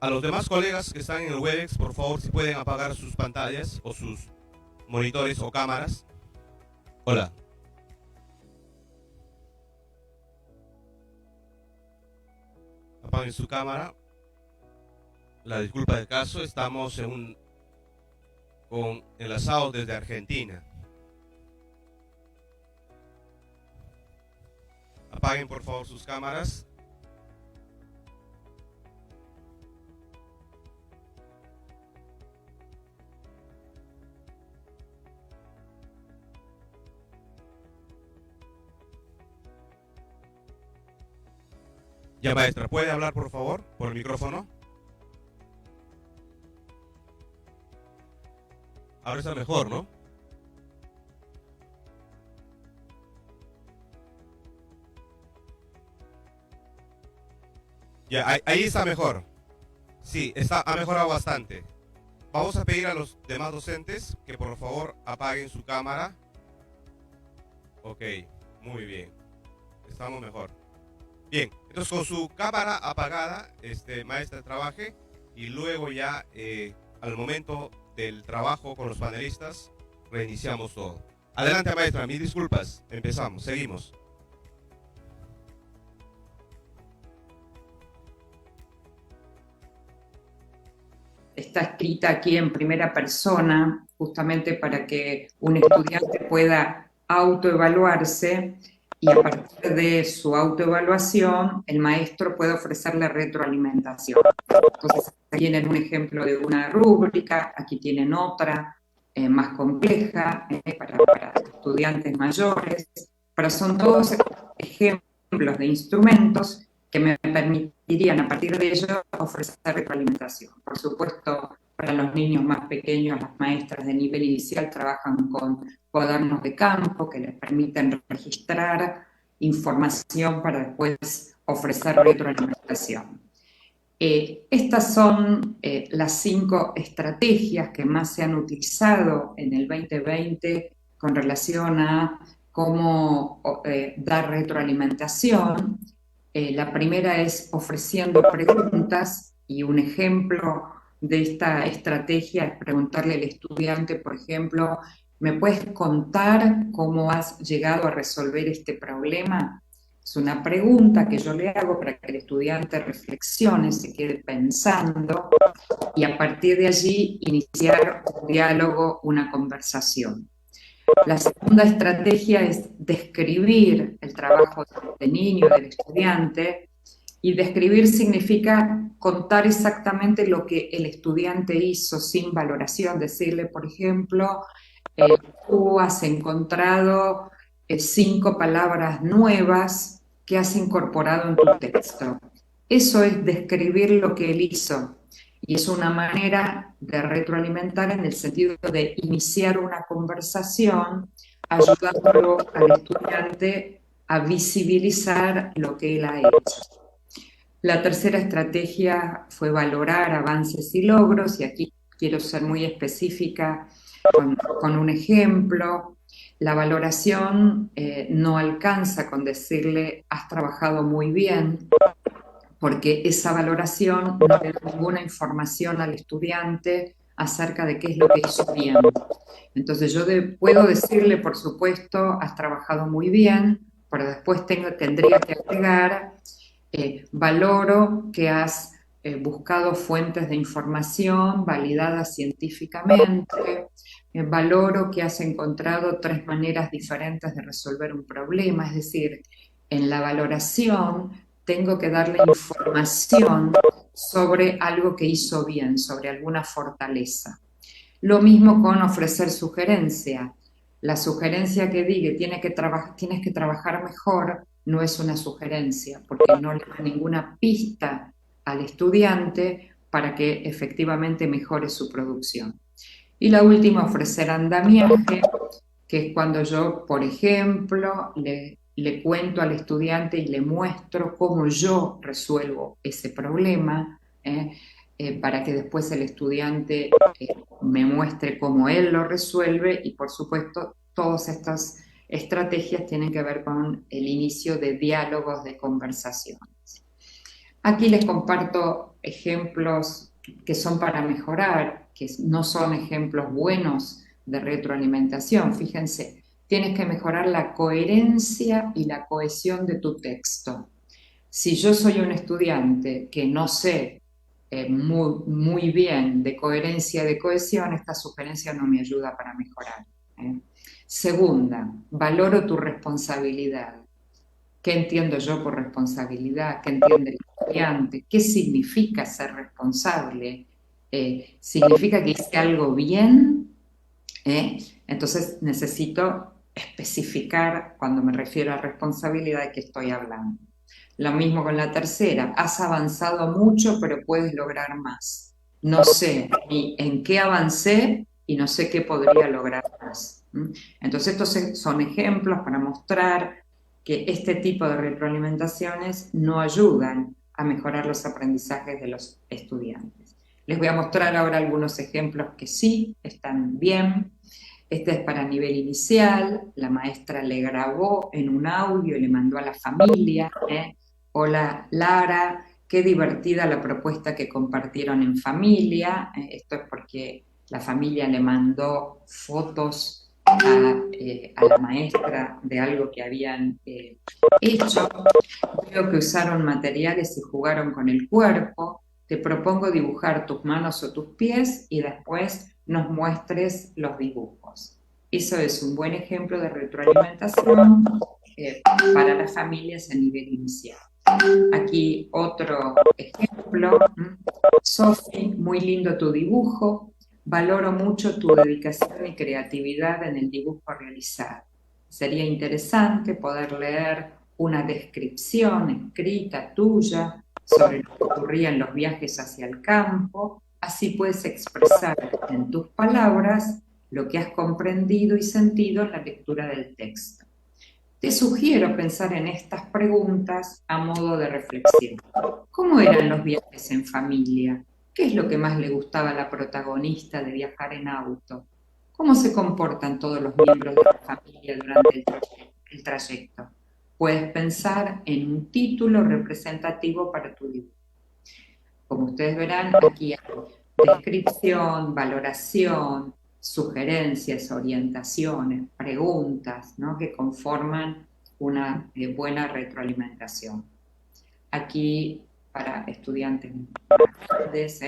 A los demás colegas que están en el Webex, por favor, si pueden apagar sus pantallas o sus monitores o cámaras. Hola. Apaguen su cámara. La disculpa del caso, estamos enlazados desde Argentina. Apaguen por favor sus cámaras. Ya, maestra, ¿puede hablar por favor por el micrófono? Ahora está mejor, ¿no? Ya, ahí está mejor. Sí, ha mejorado bastante. Vamos a pedir a los demás docentes que por favor apaguen su cámara. Ok, muy bien. Estamos mejor. Bien, entonces con su cámara apagada, maestra, trabaje y luego ya al momento del trabajo con los panelistas reiniciamos todo. Adelante, maestra, mis disculpas. Empezamos, seguimos. Está escrita aquí en primera persona, justamente para que un estudiante pueda autoevaluarse y a partir de su autoevaluación el maestro puede ofrecerle retroalimentación. Entonces, aquí tienen un ejemplo de una rúbrica, aquí tienen otra más compleja para estudiantes mayores, pero son todos ejemplos de instrumentos que me permitirían a partir de ello ofrecer retroalimentación. Por supuesto, para los niños más pequeños, las maestras de nivel inicial trabajan con cuadernos de campo que les permiten registrar información para después ofrecer retroalimentación. Estas son las 5 estrategias que más se han utilizado en el 2020 con relación a cómo dar retroalimentación. La primera es ofreciendo preguntas, y un ejemplo de esta estrategia es preguntarle al estudiante, por ejemplo, ¿me puedes contar cómo has llegado a resolver este problema? Es una pregunta que yo le hago para que el estudiante reflexione, se quede pensando, y a partir de allí iniciar un diálogo, una conversación. La segunda estrategia es describir el trabajo del niño, del estudiante, y describir significa contar exactamente lo que el estudiante hizo sin valoración, decirle, por ejemplo, tú has encontrado 5 palabras nuevas que has incorporado en tu texto. Eso es describir lo que él hizo. Y es una manera de retroalimentar en el sentido de iniciar una conversación ayudándolo al estudiante a visibilizar lo que él ha hecho. La tercera estrategia fue valorar avances y logros, y aquí quiero ser muy específica con un ejemplo. La valoración no alcanza con decirle has trabajado muy bien, porque esa valoración no le da ninguna información al estudiante acerca de qué es lo que hizo bien. Entonces yo puedo decirle, por supuesto, has trabajado muy bien, pero después tendría que agregar, valoro que has buscado fuentes de información validadas científicamente, valoro que has encontrado 3 maneras diferentes de resolver un problema, es decir, en la valoración tengo que darle información sobre algo que hizo bien, sobre alguna fortaleza. Lo mismo con ofrecer sugerencia. La sugerencia que diga tienes que trabajar mejor no es una sugerencia, porque no le da ninguna pista al estudiante para que efectivamente mejore su producción. Y la última, ofrecer andamiaje, que es cuando yo, por ejemplo, le cuento al estudiante y le muestro cómo yo resuelvo ese problema, para que después el estudiante me muestre cómo él lo resuelve, y por supuesto todas estas estrategias tienen que ver con el inicio de diálogos, de conversaciones. Aquí les comparto ejemplos que son para mejorar, que no son ejemplos buenos de retroalimentación. Fíjense, tienes que mejorar la coherencia y la cohesión de tu texto. Si yo soy un estudiante que no sé muy bien de coherencia y de cohesión, esta sugerencia no me ayuda para mejorar. Segunda, valoro tu responsabilidad. ¿Qué entiendo yo por responsabilidad? ¿Qué entiende el estudiante? ¿Qué significa ser responsable? ¿Significa que hice algo bien? Entonces necesito especificar cuando me refiero a responsabilidad de qué estoy hablando. Lo mismo con la tercera, has avanzado mucho pero puedes lograr más. No sé ni en qué avancé y no sé qué podría lograr más. Entonces estos son ejemplos para mostrar que este tipo de retroalimentaciones no ayudan a mejorar los aprendizajes de los estudiantes. Les voy a mostrar ahora algunos ejemplos que sí están bien. Este es para nivel inicial, la maestra le grabó en un audio y le mandó a la familia. Hola Lara, qué divertida la propuesta que compartieron en familia. Esto es porque la familia le mandó fotos a la maestra de algo que habían hecho. Veo que usaron materiales y jugaron con el cuerpo. Te propongo dibujar tus manos o tus pies y después nos muestres los dibujos. Eso es un buen ejemplo de retroalimentación para las familias a nivel inicial. Aquí otro ejemplo. Sofi, muy lindo tu dibujo. Valoro mucho tu dedicación y creatividad en el dibujo realizado. Sería interesante poder leer una descripción escrita tuya sobre lo que ocurría en los viajes hacia el campo. Así puedes expresar en tus palabras lo que has comprendido y sentido en la lectura del texto. Te sugiero pensar en estas preguntas a modo de reflexión. ¿Cómo eran los viajes en familia? ¿Qué es lo que más le gustaba a la protagonista de viajar en auto? ¿Cómo se comportan todos los miembros de la familia durante el trayecto? Puedes pensar en un título representativo para tu dibujo. Como ustedes verán, aquí hay descripción, valoración, sugerencias, orientaciones, preguntas, ¿no?, que conforman una buena retroalimentación. Aquí, para estudiantes grandes,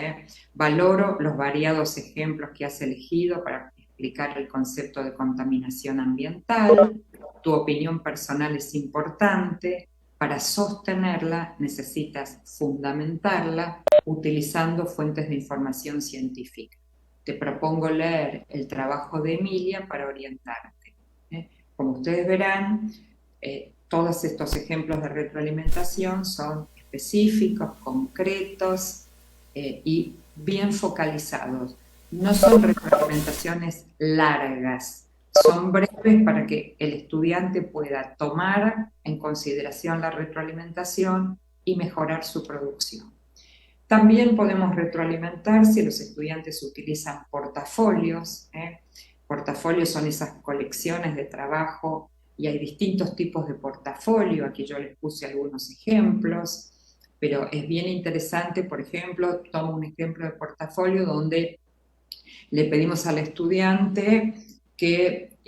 valoro los variados ejemplos que has elegido para explicar el concepto de contaminación ambiental. Tu opinión personal es importante. Para sostenerla necesitas fundamentarla utilizando fuentes de información científica. Te propongo leer el trabajo de Emilia para orientarte. Como ustedes verán, todos estos ejemplos de retroalimentación son específicos, concretos y bien focalizados. No son retroalimentaciones largas, son breves para que el estudiante pueda tomar en consideración la retroalimentación y mejorar su producción. También podemos retroalimentar si los estudiantes utilizan portafolios. Portafolios son esas colecciones de trabajo y hay distintos tipos de portafolio. Aquí yo les puse algunos ejemplos, pero es bien interesante. Por ejemplo, tomo un ejemplo de portafolio donde le pedimos al estudiante que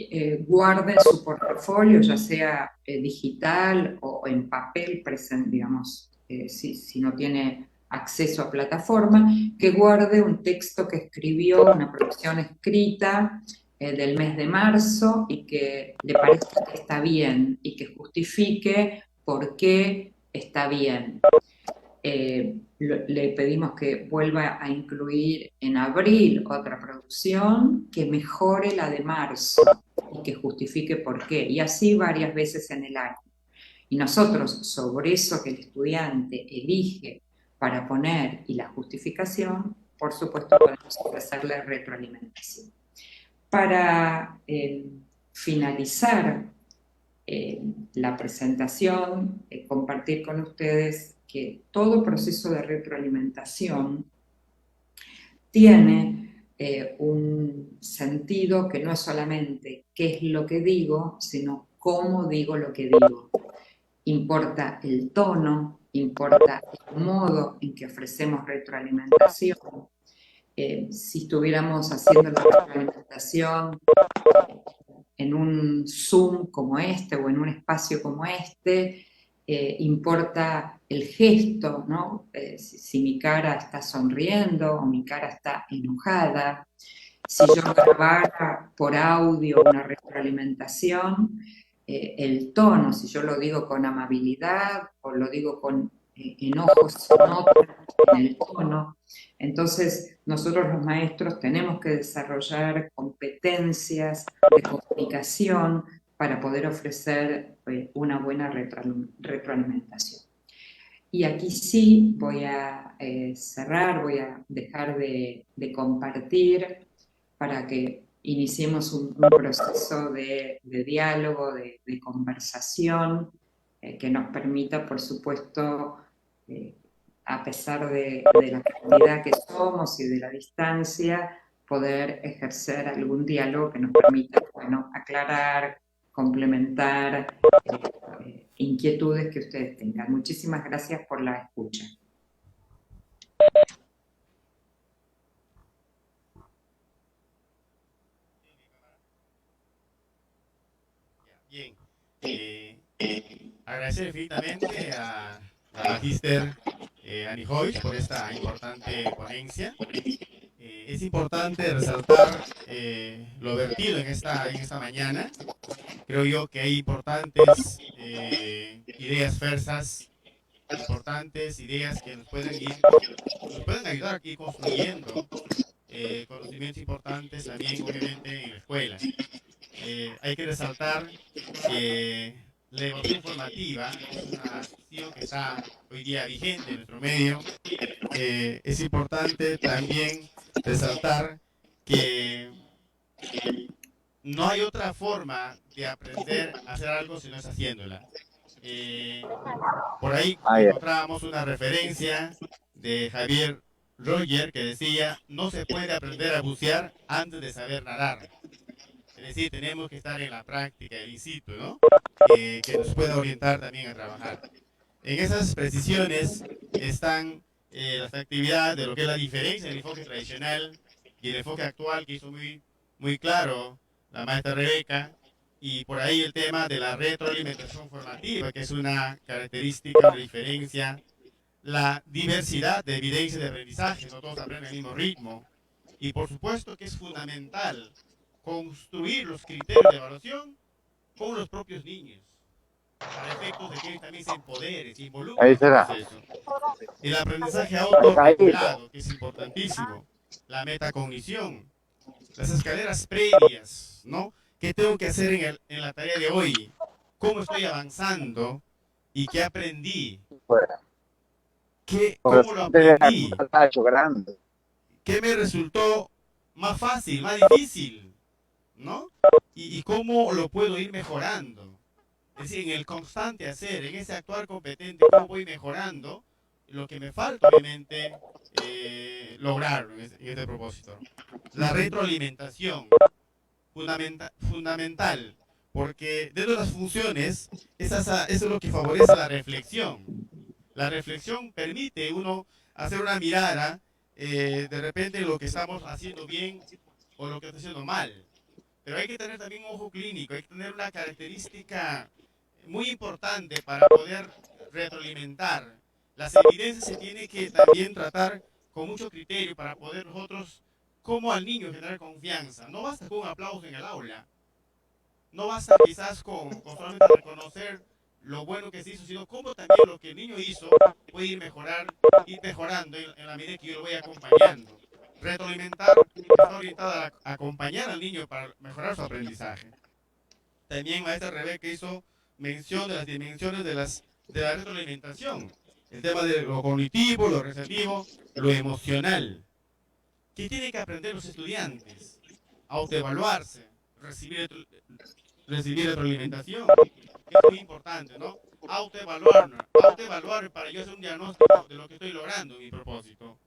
guarde su portafolio, ya sea digital o en papel, digamos, si no tiene acceso a plataforma, que guarde un texto que escribió, una producción escrita del mes de marzo y que le parezca que está bien y que justifique por qué está bien. Le pedimos que vuelva a incluir en abril otra producción que mejore la de marzo y que justifique por qué, y así varias veces en el año. Y nosotros, sobre eso que el estudiante elige para poner y la justificación, por supuesto podemos ofrecerle retroalimentación. Para finalizar la presentación, compartir con ustedes que todo proceso de retroalimentación tiene un sentido que no es solamente qué es lo que digo, sino cómo digo lo que digo. Importa el tono, importa el modo en que ofrecemos retroalimentación. Si estuviéramos haciendo la retroalimentación en un Zoom como este o en un espacio como este, importa el gesto, ¿no? Si mi cara está sonriendo o mi cara está enojada. Si yo grabara por audio una retroalimentación, el tono, si yo lo digo con amabilidad o lo digo con enojo, se nota en el tono. Entonces, nosotros los maestros tenemos que desarrollar competencias de comunicación para poder ofrecer una buena retroalimentación. Y aquí sí voy a cerrar, voy a dejar de compartir para que iniciemos un proceso de diálogo, de conversación, que nos permita, por supuesto, a pesar de la cantidad que somos y de la distancia, poder ejercer algún diálogo que nos permita, bueno, aclarar, complementar inquietudes que ustedes tengan. Muchísimas gracias por la escucha. Bien. Agradecer infinitamente a la Magíster Annie Hoyt por esta importante ponencia. Es importante resaltar lo vertido en esta mañana. Creo yo que hay importantes ideas frescas, importantes ideas que nos pueden ayudar a ir construyendo conocimientos importantes también, obviamente, en la escuela. Hay que resaltar que la evaluación formativa es una acción que está hoy día vigente en nuestro medio. Es importante también resaltar que no hay otra forma de aprender a hacer algo si no es haciéndola. Por ahí encontrábamos una referencia de Javier Roger que decía: no se puede aprender a bucear antes de saber nadar. Es decir, tenemos que estar en la práctica, el in situ, ¿no? Que nos pueda orientar también a trabajar. En esas precisiones están las actividades de lo que es la diferencia del enfoque tradicional y el enfoque actual, que hizo muy claro la maestra Rebeca, y por ahí el tema de la retroalimentación formativa, que es una característica, una diferencia, la diversidad de evidencias de aprendizaje, no todos aprenden al mismo ritmo, y por supuesto que es fundamental construir los criterios de evaluación con los propios niños, para efectos de que ellos también se empoderen, se involucren en el proceso. El aprendizaje autorregulado, que es importantísimo, la metacognición, las escaleras previas, ¿no? ¿Qué tengo que hacer en la tarea de hoy? ¿Cómo estoy avanzando? ¿Y qué aprendí? ¿Cómo lo aprendí? ¿Qué me resultó más fácil, más difícil? ¿No? ¿Y cómo lo puedo ir mejorando? Es decir, en el constante hacer, en ese actuar competente, cómo voy mejorando. Lo que me falta, obviamente, lograr en este propósito. La retroalimentación, fundamental, porque dentro de las funciones, eso es lo que favorece la reflexión. La reflexión permite uno hacer una mirada de repente lo que estamos haciendo bien o lo que está haciendo mal. Pero hay que tener también un ojo clínico, hay que tener una característica muy importante para poder retroalimentar. Las evidencias se tienen que también tratar con mucho criterio para poder nosotros, como al niño, generar confianza. No basta con un aplauso en el aula, no basta quizás con solamente reconocer lo bueno que se hizo, sino cómo también lo que el niño hizo puede ir mejorando en la medida que yo lo voy acompañando. Retroalimentar está orientada a acompañar al niño para mejorar su aprendizaje. También maestra Rebeca hizo mención de las dimensiones de la retroalimentación. El tema de lo cognitivo, lo receptivo, lo emocional. ¿Qué tienen que aprender los estudiantes? Autoevaluarse, recibir retroalimentación. Es muy importante, ¿no? Autoevaluar para yo hacer un diagnóstico de lo que estoy logrando en mi propósito.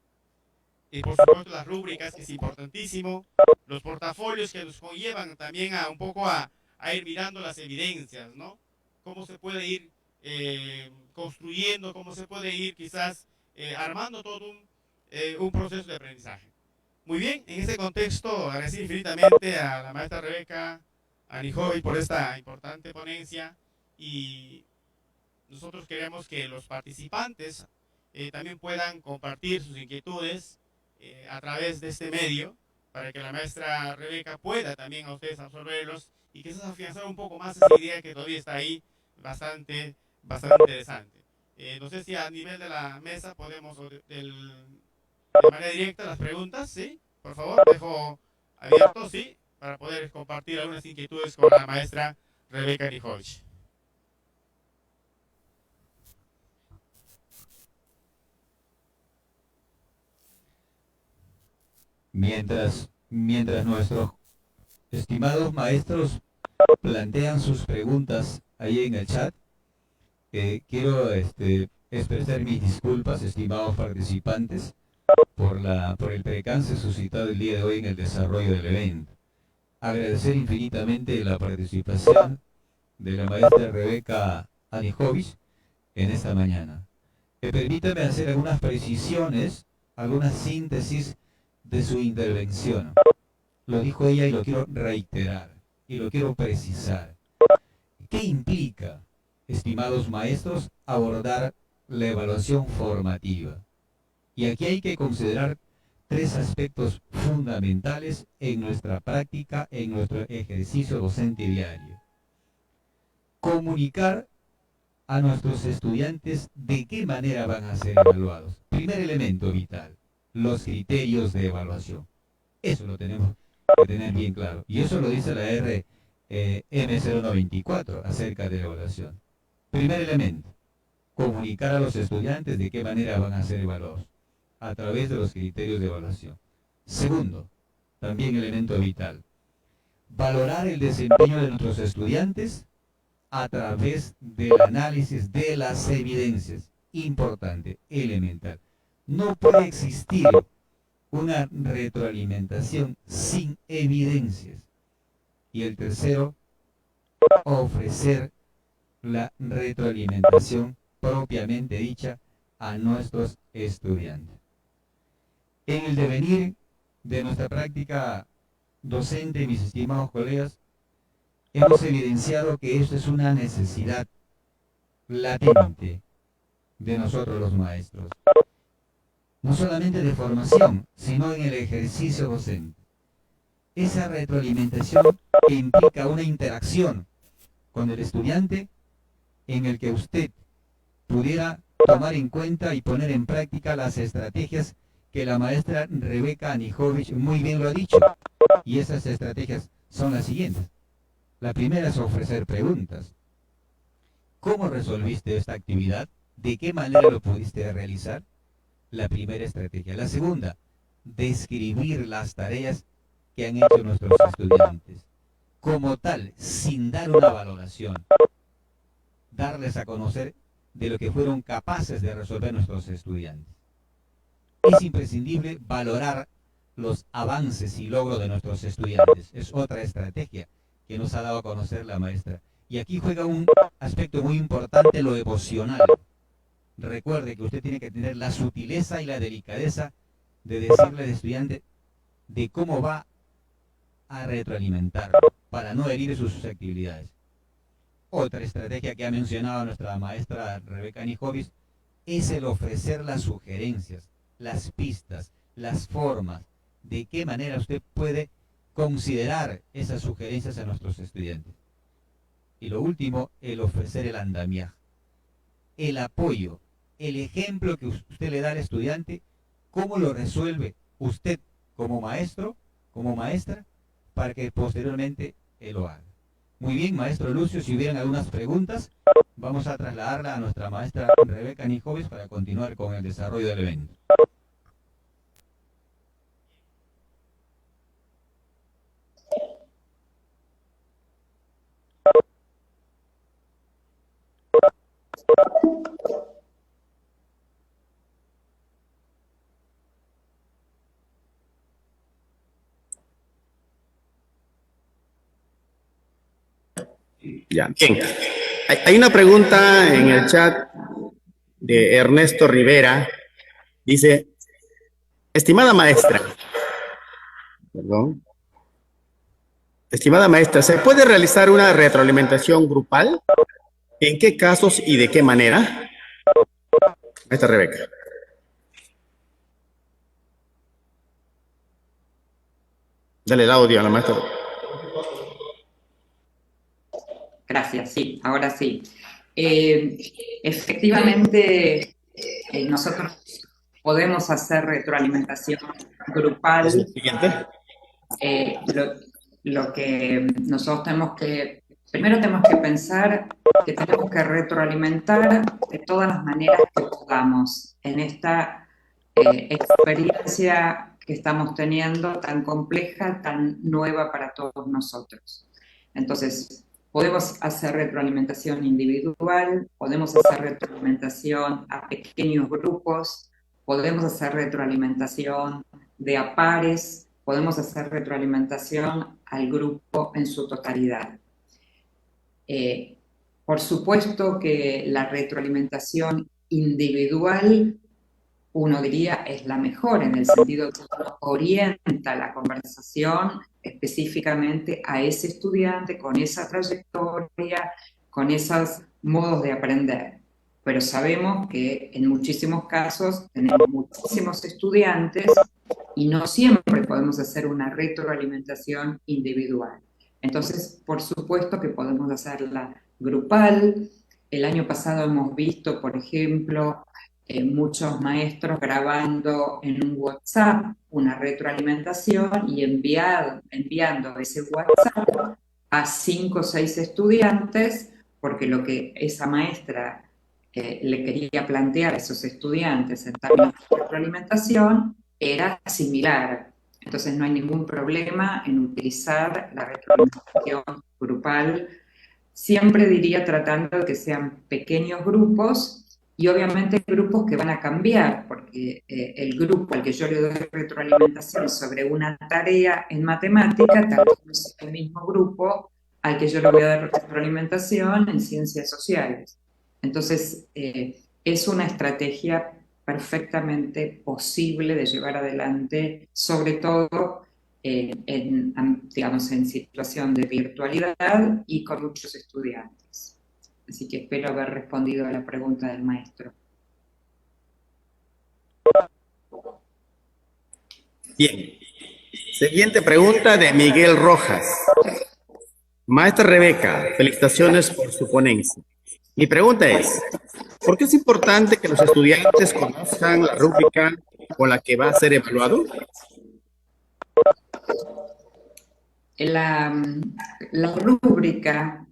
Y por supuesto las rúbricas, que es importantísimo. Los portafolios que nos conllevan también a un poco a ir mirando las evidencias, ¿no? Cómo se puede ir construyendo, cómo se puede ir quizás armando todo un proceso de aprendizaje. Muy bien, en este contexto agradecer infinitamente a la maestra Rebeca Anijovic por esta importante ponencia, y nosotros queremos que los participantes también puedan compartir sus inquietudes a través de este medio, para que la maestra Rebeca pueda también a ustedes absorberlos y quizás afianzar un poco más esa idea que todavía está ahí bastante interesante. No sé si a nivel de la mesa podemos, de manera directa, las preguntas, ¿sí? Por favor, dejo abierto, ¿sí? Para poder compartir algunas inquietudes con la maestra Rebeca Anijovic. Mientras nuestros estimados maestros plantean sus preguntas ahí en el chat, quiero expresar mis disculpas, estimados participantes, por el percance suscitado el día de hoy en el desarrollo del evento. Agradecer infinitamente la participación de la maestra Rebeca Anijovic en esta mañana. Permítame hacer algunas precisiones, algunas síntesis de su intervención. Lo dijo ella y lo quiero reiterar y lo quiero precisar. ¿Qué implica, estimados maestros, abordar la evaluación formativa? Y aquí hay que considerar tres aspectos fundamentales en nuestra práctica, en nuestro ejercicio docente diario. Comunicar a nuestros estudiantes de qué manera van a ser evaluados. Primer elemento vital, los criterios de evaluación. Eso lo tenemos que tener bien claro. Y eso lo dice la RM0124 acerca de la evaluación. Primer elemento, comunicar a los estudiantes de qué manera van a ser evaluados a través de los criterios de evaluación. Segundo, también elemento vital, valorar el desempeño de nuestros estudiantes a través del análisis de las evidencias. Importante, elemental. No puede existir una retroalimentación sin evidencias. Y el tercero, ofrecer la retroalimentación propiamente dicha a nuestros estudiantes. En el devenir de nuestra práctica docente, mis estimados colegas, hemos evidenciado que esto es una necesidad latente de nosotros los maestros. No solamente de formación, sino en el ejercicio docente. Esa retroalimentación que implica una interacción con el estudiante en el que usted pudiera tomar en cuenta y poner en práctica las estrategias que la maestra Rebeca Anijovic muy bien lo ha dicho. Y esas estrategias son las siguientes. La primera es ofrecer preguntas. ¿Cómo resolviste esta actividad? ¿De qué manera lo pudiste realizar? La primera estrategia. La segunda, describir las tareas que han hecho nuestros estudiantes. Como tal, sin dar una valoración. Darles a conocer de lo que fueron capaces de resolver nuestros estudiantes. es imprescindible valorar los avances y logros de nuestros estudiantes. Es otra estrategia que nos ha dado a conocer la maestra. Y aquí juega un aspecto muy importante, lo emocional. Recuerde que usted tiene que tener la sutileza y la delicadeza de decirle al estudiante de cómo va a retroalimentarlo para no herir sus susceptibilidades. Otra estrategia que ha mencionado nuestra maestra Rebeca Nijovis es el ofrecer las sugerencias, las pistas, las formas, de qué manera usted puede considerar esas sugerencias a nuestros estudiantes. Y lo último, el ofrecer el andamiaje, el apoyo, el ejemplo que usted le da al estudiante, cómo lo resuelve usted como maestro, como maestra, para que posteriormente él lo haga. Muy bien, maestro Lucio, si hubieran algunas preguntas, vamos a trasladarla a nuestra maestra Rebeca Nijovis para continuar con el desarrollo del evento. Ya, bien. Hay una pregunta en el chat de Ernesto Rivera. Dice, estimada maestra, perdón, estimada maestra, ¿se puede realizar una retroalimentación grupal? ¿En qué casos y de qué manera? Maestra Rebeca. Dale el audio a la maestra. Gracias, sí, ahora sí. Efectivamente, nosotros podemos hacer retroalimentación grupal. Siguiente. Lo que nosotros primero tenemos que pensar que tenemos que retroalimentar de todas las maneras que podamos en esta experiencia que estamos teniendo tan compleja, tan nueva para todos nosotros. Entonces, podemos hacer retroalimentación individual, podemos hacer retroalimentación a pequeños grupos, podemos hacer retroalimentación de a pares, podemos hacer retroalimentación al grupo en su totalidad. Por supuesto que la retroalimentación individual, uno diría, es la mejor, en el sentido que uno orienta la conversación específicamente a ese estudiante con esa trayectoria, con esos modos de aprender. Pero sabemos que en muchísimos casos tenemos muchísimos estudiantes y no siempre podemos hacer una retroalimentación individual. Entonces, por supuesto que podemos hacerla grupal. El año pasado hemos visto, por ejemplo, muchos maestros grabando en un WhatsApp una retroalimentación y enviando ese WhatsApp a 5 o 6 estudiantes, porque lo que esa maestra le quería plantear a esos estudiantes en términos de retroalimentación era similar. Entonces no hay ningún problema en utilizar la retroalimentación grupal. Siempre diría tratando de que sean pequeños grupos y obviamente grupos que van a cambiar, porque el grupo al que yo le doy retroalimentación sobre una tarea en matemática tal vez no sea el mismo grupo al que yo le voy a dar retroalimentación en ciencias sociales. Entonces, es una estrategia perfectamente posible de llevar adelante, sobre todo digamos, en situación de virtualidad y con muchos estudiantes. Así que espero haber respondido a la pregunta del maestro. Bien. Siguiente pregunta de Miguel Rojas. Maestra Rebeca, felicitaciones por su ponencia. Mi pregunta es, ¿por qué es importante que los estudiantes conozcan la rúbrica con la que va a ser evaluado? La rúbrica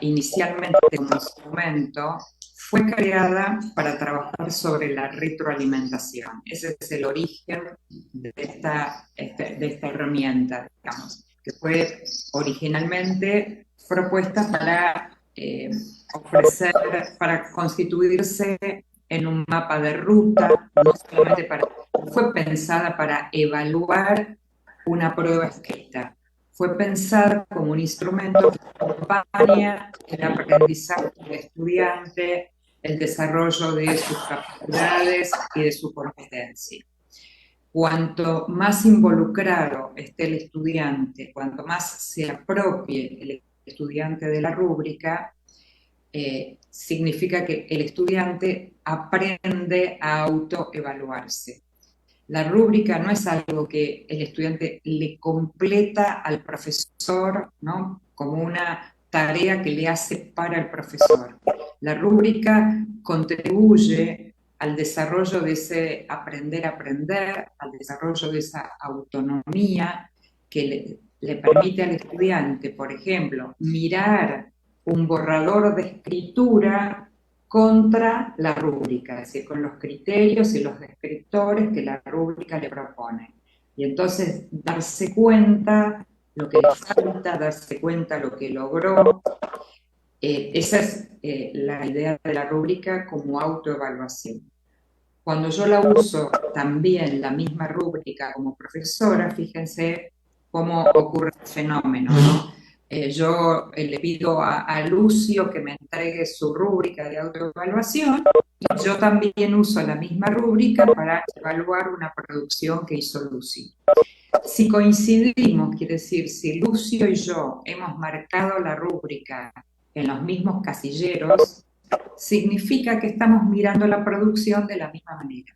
inicialmente como instrumento fue creada para trabajar sobre la retroalimentación. Ese es el origen de esta herramienta, digamos, que fue originalmente propuesta para ofrecer, para constituirse en un mapa de ruta, no solamente fue pensada para evaluar una prueba escrita, fue pensada como un instrumento que acompaña el aprendizaje del estudiante, el desarrollo de sus capacidades y de su competencia. Cuanto más involucrado esté el estudiante, cuanto más se apropie el estudiante de la rúbrica, significa que el estudiante aprende a autoevaluarse. La rúbrica no es algo que el estudiante le completa al profesor, ¿no?, como una tarea que le hace para el profesor. La rúbrica contribuye al desarrollo de ese aprender a aprender, al desarrollo de esa autonomía que le permite al estudiante, por ejemplo, mirar un borrador de escritura contra la rúbrica, es decir, con los criterios y los descriptores que la rúbrica le propone. Y entonces darse cuenta lo que le falta, darse cuenta lo que logró. Esa es la idea de la rúbrica como autoevaluación. Cuando yo la uso también, la misma rúbrica como profesora, fíjense cómo ocurre el fenómeno, ¿no? Yo le pido a Lucio que me entregue su rúbrica de autoevaluación y yo también uso la misma rúbrica para evaluar una producción que hizo Lucio. Si coincidimos, quiere decir, si Lucio y yo hemos marcado la rúbrica en los mismos casilleros, significa que estamos mirando la producción de la misma manera.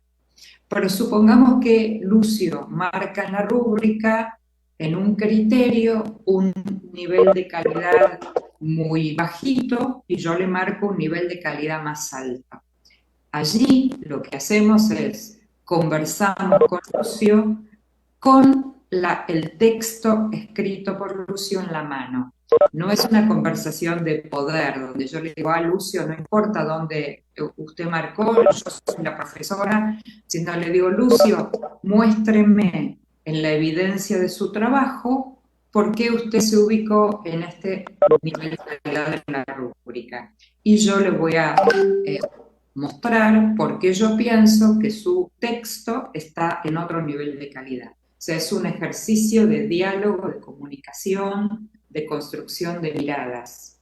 Pero supongamos que Lucio marca en la rúbrica en un criterio un nivel de calidad muy bajito y yo le marco un nivel de calidad más alto. Allí lo que hacemos es conversamos con Lucio con el texto escrito por Lucio en la mano. No es una conversación de poder, donde yo le digo a Lucio, no importa dónde usted marcó, yo soy la profesora, sino le digo, Lucio, muéstreme en la evidencia de su trabajo por qué usted se ubicó en este nivel de calidad en la rúbrica. Y yo le voy a mostrar por qué yo pienso que su texto está en otro nivel de calidad. O sea, es un ejercicio de diálogo, de comunicación, de construcción de miradas.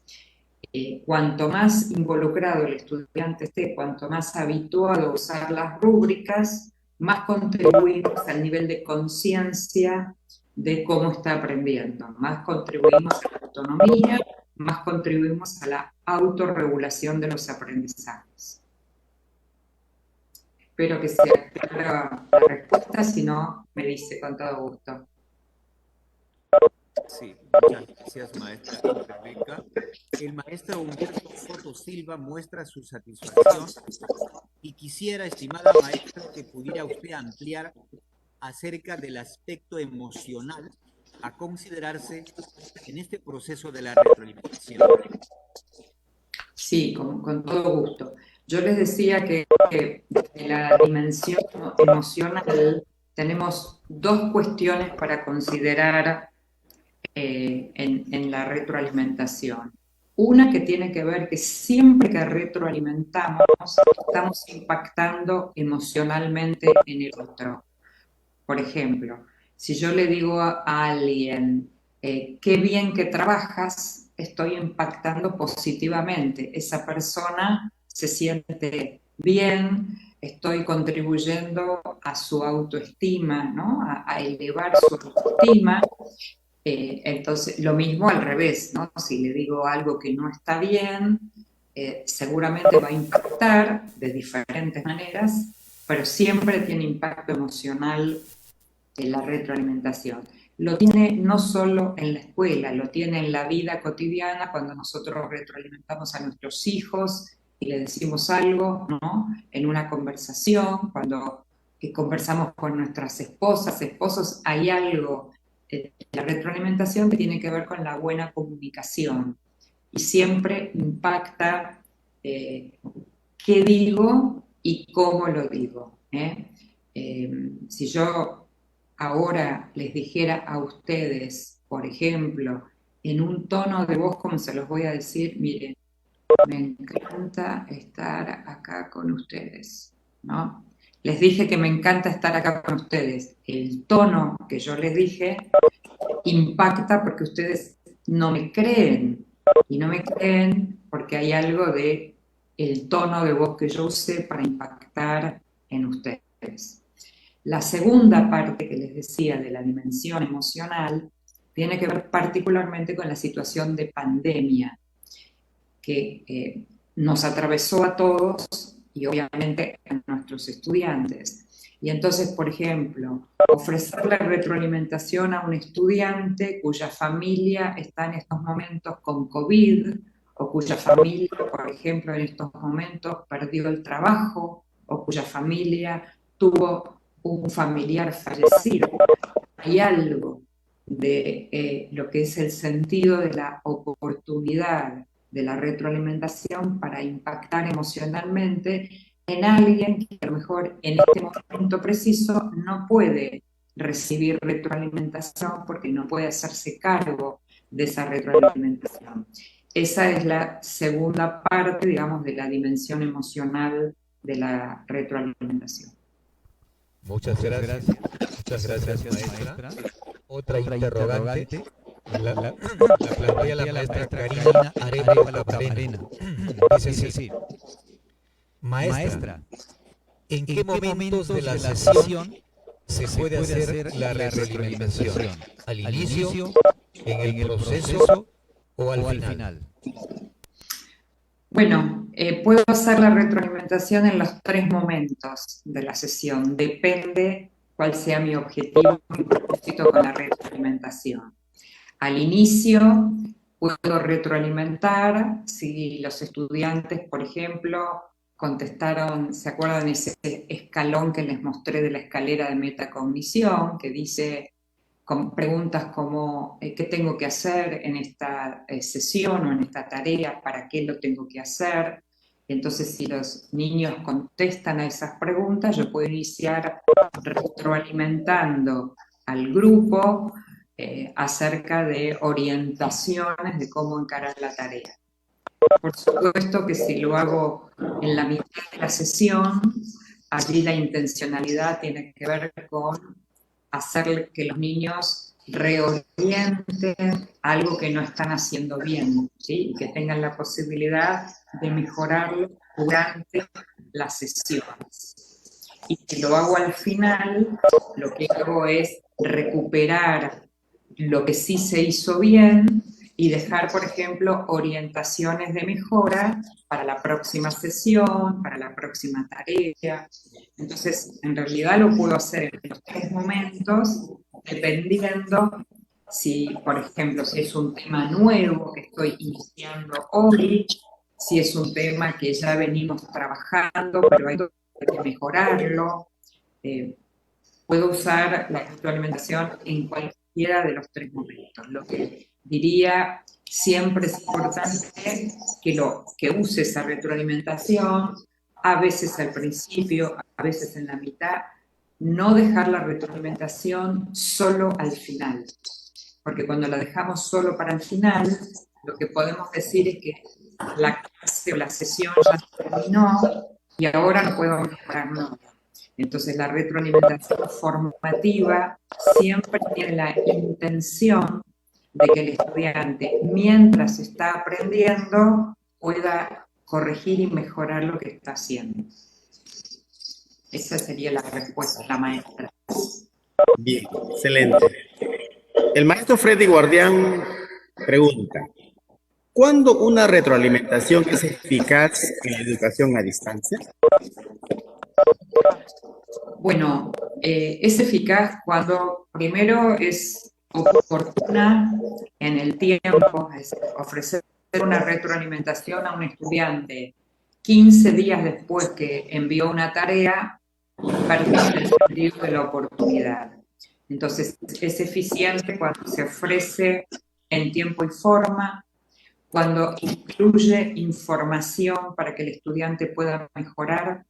Cuanto más involucrado el estudiante esté, cuanto más habituado a usar las rúbricas, más contribuimos al nivel de conciencia de cómo está aprendiendo, más contribuimos a la autonomía, más contribuimos a la autorregulación de los aprendizajes. Espero que sea clara la respuesta, si no, me dice con todo gusto. Sí, muchas gracias, maestra Rebeca. El maestro Humberto Soto Silva muestra su satisfacción y quisiera, estimada maestra, que pudiera usted ampliar acerca del aspecto emocional a considerarse en este proceso de la retroalimentación. Sí, con todo gusto. Yo les decía que desde la dimensión emocional tenemos dos cuestiones para considerar en la retroalimentación. Una que tiene que ver que siempre que retroalimentamos estamos impactando emocionalmente en el otro. Por ejemplo, si yo le digo a alguien, qué bien que trabajas, estoy impactando positivamente. Esa persona se siente bien, estoy contribuyendo a su autoestima, ¿no? A elevar su autoestima. Entonces, lo mismo al revés, ¿no? Si le digo algo que no está bien, seguramente va a impactar de diferentes maneras, pero siempre tiene impacto emocional en la retroalimentación. Lo tiene no solo en la escuela, lo tiene en la vida cotidiana, cuando nosotros retroalimentamos a nuestros hijos y le decimos algo, ¿no? En una conversación, cuando conversamos con nuestras esposas, esposos, hay algo la retroalimentación que tiene que ver con la buena comunicación y siempre impacta qué digo y cómo lo digo. Si yo ahora les dijera a ustedes, por ejemplo, en un tono de voz como se los voy a decir, miren, Me encanta estar acá con ustedes, ¿no? Les dije que me encanta estar acá con ustedes. El tono que yo les dije impacta porque ustedes no me creen. Y no me creen porque hay algo de el tono de voz que yo usé para impactar en ustedes. La segunda parte que les decía de la dimensión emocional tiene que ver particularmente con la situación de pandemia que nos atravesó a todos y obviamente a nuestros estudiantes. Y entonces, por ejemplo, ofrecerle retroalimentación a un estudiante cuya familia está en estos momentos con COVID o cuya familia, por ejemplo, en estos momentos perdió el trabajo o cuya familia tuvo un familiar fallecido. Hay algo de lo que es el sentido de la oportunidad de la retroalimentación para impactar emocionalmente en alguien que a lo mejor en este momento preciso no puede recibir retroalimentación porque no puede hacerse cargo de esa retroalimentación. Esa es la segunda parte, digamos, de la dimensión emocional de la retroalimentación. Muchas gracias. Muchas gracias, maestra. Otra interrogante. La plantea la maestra Karina Arevalo Camarena. Dice así. Maestra, ¿en qué momentos de la sesión se puede hacer la retroalimentación? ¿Al inicio, en el proceso o al final? Bueno, puedo hacer la retroalimentación en los 3 momentos de la sesión. Depende cuál sea mi objetivo y propósito con la retroalimentación. Al inicio puedo retroalimentar si los estudiantes, por ejemplo, contestaron, ¿se acuerdan ese escalón que les mostré de la escalera de metacognición que dice con preguntas como ¿qué tengo que hacer en esta sesión o en esta tarea? ¿Para qué lo tengo que hacer? Entonces, si los niños contestan a esas preguntas, yo puedo iniciar retroalimentando al grupo acerca de orientaciones de cómo encarar la tarea. Por supuesto que si lo hago en la mitad de la sesión, allí la intencionalidad tiene que ver con hacer que los niños reorienten algo que no están haciendo bien, ¿sí? Y que tengan la posibilidad de mejorarlo durante las sesiones. Y si lo hago al final, lo que hago es recuperar lo que sí se hizo bien y dejar, por ejemplo, orientaciones de mejora para la próxima sesión, para la próxima tarea. Entonces, en realidad lo puedo hacer en los 3 momentos, dependiendo si, por ejemplo, si es un tema nuevo que estoy iniciando hoy, si es un tema que ya venimos trabajando, pero hay que mejorarlo. Puedo usar la retroalimentación en cualquiera de los 3 momentos. Lo que diría, siempre es importante que use esa retroalimentación, a veces al principio, a veces en la mitad, no dejar la retroalimentación solo al final, porque cuando la dejamos solo para el final, lo que podemos decir es que la clase o la sesión ya terminó y ahora no puedo mejorar nada. Entonces la retroalimentación formativa siempre tiene la intención de que el estudiante, mientras está aprendiendo, pueda corregir y mejorar lo que está haciendo. Esa sería la respuesta de la maestra. Bien, excelente. El maestro Freddy Guardián pregunta, ¿cuándo una retroalimentación es eficaz en la educación a distancia? Bueno, es eficaz cuando primero es oportuna en el tiempo, es ofrecer una retroalimentación a un estudiante 15 días después que envió una tarea, parte del sentido de la oportunidad. Entonces, es eficiente cuando se ofrece en tiempo y forma, cuando incluye información para que el estudiante pueda mejorar,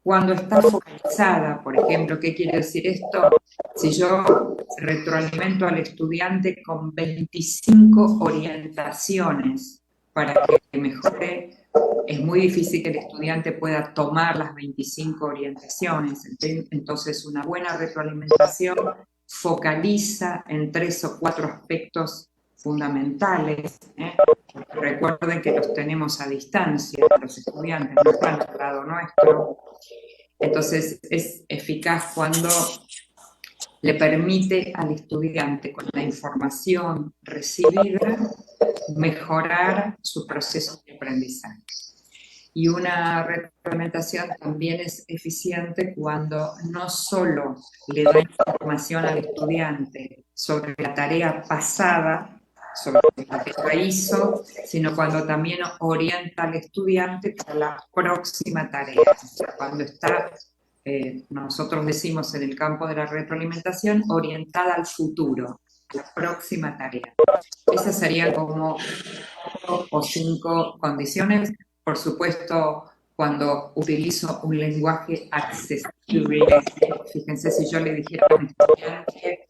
cuando está focalizada. Por ejemplo, ¿qué quiere decir esto? Si yo retroalimento al estudiante con 25 orientaciones para que mejore, es muy difícil que el estudiante pueda tomar las 25 orientaciones. Entonces, una buena retroalimentación focaliza en 3 o 4 aspectos fundamentales. Recuerden que los tenemos a distancia, los estudiantes no están al lado nuestro. Entonces, es eficaz cuando le permite al estudiante, con la información recibida, mejorar su proceso de aprendizaje. Y una retroalimentación también es eficiente cuando no solo le da información al estudiante sobre la tarea pasada, sobre la que ya hizo, sino cuando también orienta al estudiante para la próxima tarea. O sea, cuando está, nosotros decimos en el campo de la retroalimentación, orientada al futuro, la próxima tarea. Esas serían como 4 o 5 condiciones. Por supuesto, cuando utilizo un lenguaje accesible, fíjense, si yo le dijera a un estudiante,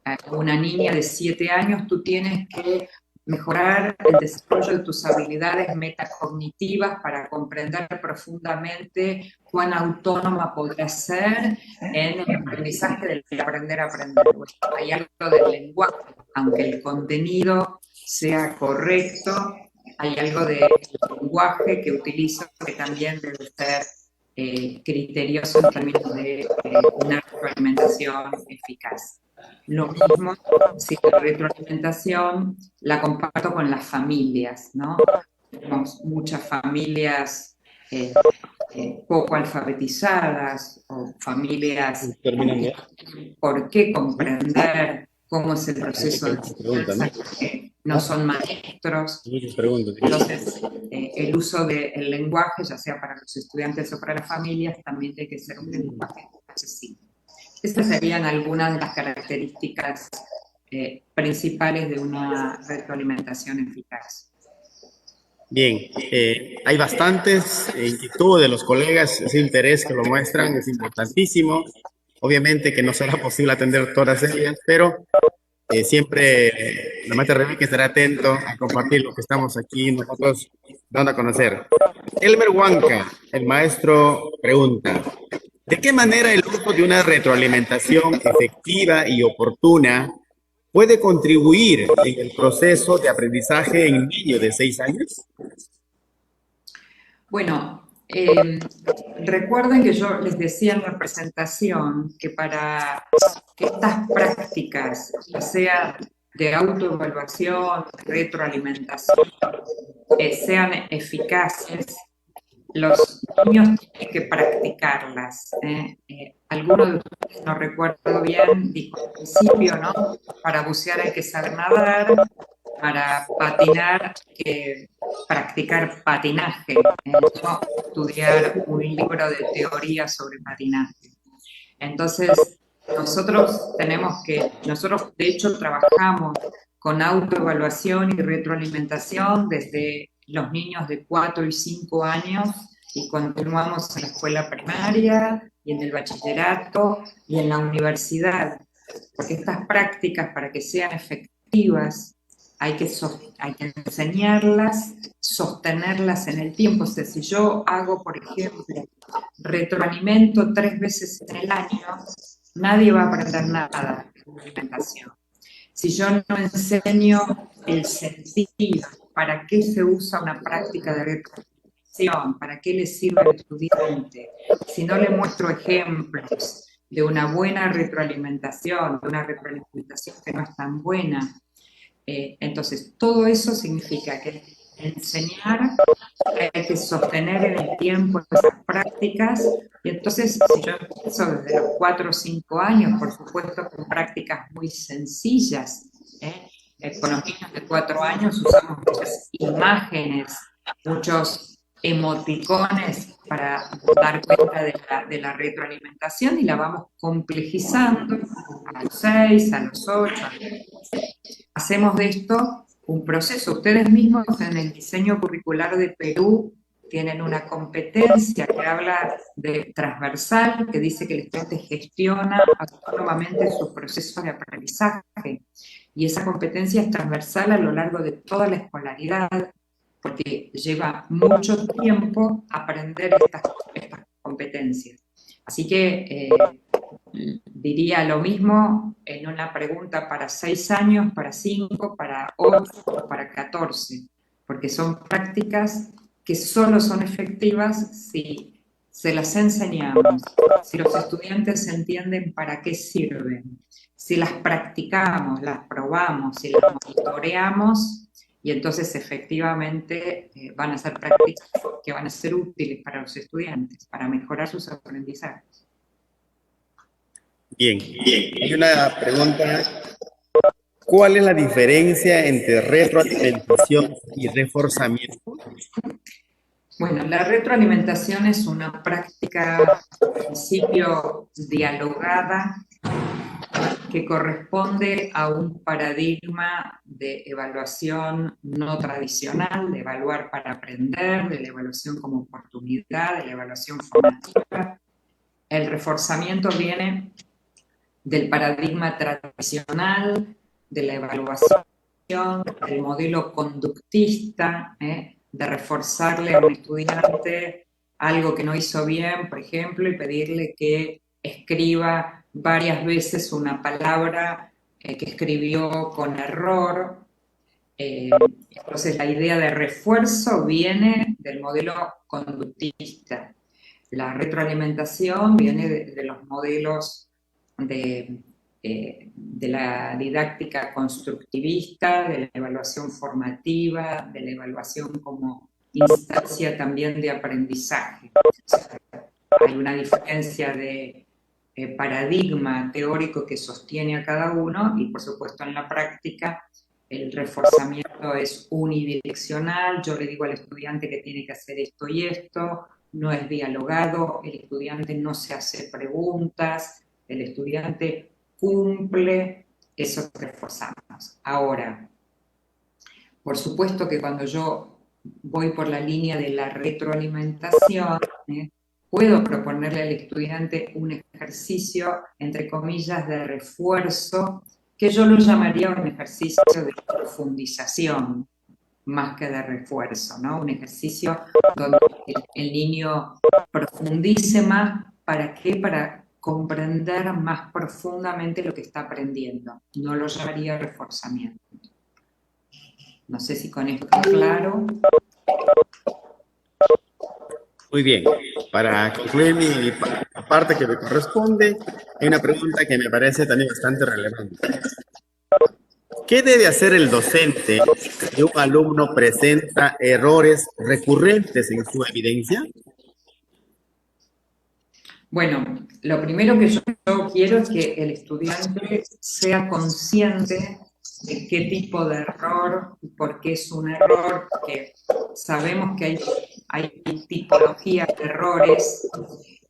a una niña de 7 años, tú tienes que mejorar el desarrollo de tus habilidades metacognitivas para comprender profundamente cuán autónoma podrás ser en el aprendizaje del aprender a aprender. Bueno, hay algo del lenguaje, aunque el contenido sea correcto, hay algo del lenguaje que utilizo que también debe ser criterioso en términos de una retroalimentación eficaz. Lo mismo si la retroalimentación la comparto con las familias, ¿no? Tenemos muchas familias poco alfabetizadas o familias por qué comprender cómo es el proceso de aprendizaje, no son maestros. Entonces, el uso del lenguaje, ya sea para los estudiantes o para las familias, también tiene que ser un lenguaje accesible. Estas serían algunas de las características principales de una retroalimentación eficaz. Bien, hay bastantes inquietudes de los colegas, ese interés que lo muestran es importantísimo. Obviamente que no será posible atender todas ellas, pero siempre la maestra Rebeca estará atento a compartir lo que estamos aquí nosotros dando a conocer. Elmer Huanca, el maestro, pregunta: ¿de qué manera el uso de una retroalimentación efectiva y oportuna puede contribuir en el proceso de aprendizaje en niños de 6 años? Bueno, recuerden que yo les decía en la presentación que para que estas prácticas, ya sea de autoevaluación, retroalimentación, sean eficaces, los niños tienen que practicarlas. Algunos de ustedes, no recuerdo bien, dijo al principio, ¿no? Para bucear hay que saber nadar, para patinar hay que practicar patinaje, no estudiar un libro de teoría sobre patinaje. Entonces, nosotros de hecho trabajamos con autoevaluación y retroalimentación desde los niños de 4 y 5 años y continuamos en la escuela primaria y en el bachillerato y en la universidad, porque estas prácticas, para que sean efectivas, hay que enseñarlas, sostenerlas en el tiempo. O sea, si yo hago, por ejemplo, retroalimento 3 veces en el año, nadie va a aprender nada de alimentación. Si yo no enseño el sentido, para qué se usa una práctica de retroalimentación, para qué le sirve al estudiante, si no le muestro ejemplos de una buena retroalimentación, de una retroalimentación que no es tan buena, entonces todo eso significa que enseñar hay que sostener en el tiempo esas prácticas, y entonces si yo empiezo desde los 4 o 5 años, por supuesto con prácticas muy sencillas, con los niños de 4 años usamos muchas imágenes, muchos emoticones para dar cuenta de la retroalimentación, y la vamos complejizando a los 6, a los 8. Hacemos de esto un proceso. Ustedes mismos en el diseño curricular de Perú tienen una competencia que habla de transversal, que dice que el estudiante gestiona autónomamente sus procesos de aprendizaje. Y esa competencia es transversal a lo largo de toda la escolaridad, porque lleva mucho tiempo aprender estas competencias. Así que diría lo mismo en una pregunta para 6 años, para 5, para 8 o para 14, porque son prácticas que solo son efectivas si se las enseñamos, si los estudiantes entienden para qué sirven, si las practicamos, las probamos, si las monitoreamos, y entonces efectivamente van a ser prácticas que van a ser útiles para los estudiantes, para mejorar sus aprendizajes. Bien, hay una pregunta. ¿Cuál es la diferencia entre retroalimentación y reforzamiento? Bueno, la retroalimentación es una práctica, en principio, dialogada, que corresponde a un paradigma de evaluación no tradicional, de evaluar para aprender, de la evaluación como oportunidad, de la evaluación formativa. El reforzamiento viene del paradigma tradicional, de la evaluación, del modelo conductista, de reforzarle a un estudiante algo que no hizo bien, por ejemplo, y pedirle que escriba varias veces una palabra que escribió con error. Entonces la idea de refuerzo viene del modelo conductista. La retroalimentación viene de los modelos de la didáctica constructivista, de la evaluación formativa, de la evaluación como instancia también de aprendizaje. O sea, hay una diferencia de paradigma teórico que sostiene a cada uno y por supuesto en la práctica el reforzamiento es unidireccional. Yo le digo al estudiante que tiene que hacer esto y esto, no es dialogado, el estudiante no se hace preguntas, el estudiante cumple, eso reforzamos. Ahora, por supuesto que cuando yo voy por la línea de la retroalimentación, puedo proponerle al estudiante un ejercicio, entre comillas, de refuerzo, que yo lo llamaría un ejercicio de profundización, más que de refuerzo, ¿no? Un ejercicio donde el niño profundice más, ¿para qué? Para comprender más profundamente lo que está aprendiendo. No lo llamaría reforzamiento. No sé si con esto queda claro. Muy bien. Para concluir mi parte que me corresponde, hay una pregunta que me parece también bastante relevante. ¿Qué debe hacer el docente si un alumno presenta errores recurrentes en su evidencia? Bueno, lo primero que yo quiero es que el estudiante sea consciente de qué tipo de error y por qué es un error, porque sabemos que hay tipologías de errores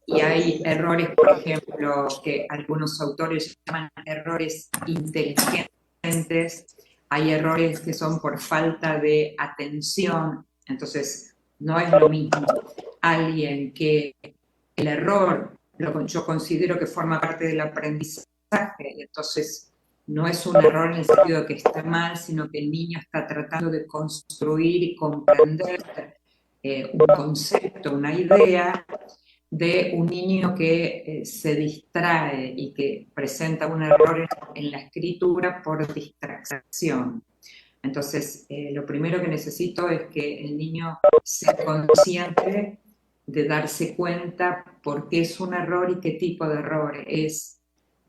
y hay errores, por ejemplo, que algunos autores llaman errores inteligentes, hay errores que son por falta de atención, entonces no es lo mismo alguien que el error yo considero que forma parte del aprendizaje, entonces no es un error en el sentido de que está mal, sino que el niño está tratando de construir y comprender un concepto, una idea, de un niño que se distrae y que presenta un error en la escritura por distracción. Entonces, lo primero que necesito es que el niño sea consciente de darse cuenta por qué es un error y qué tipo de error es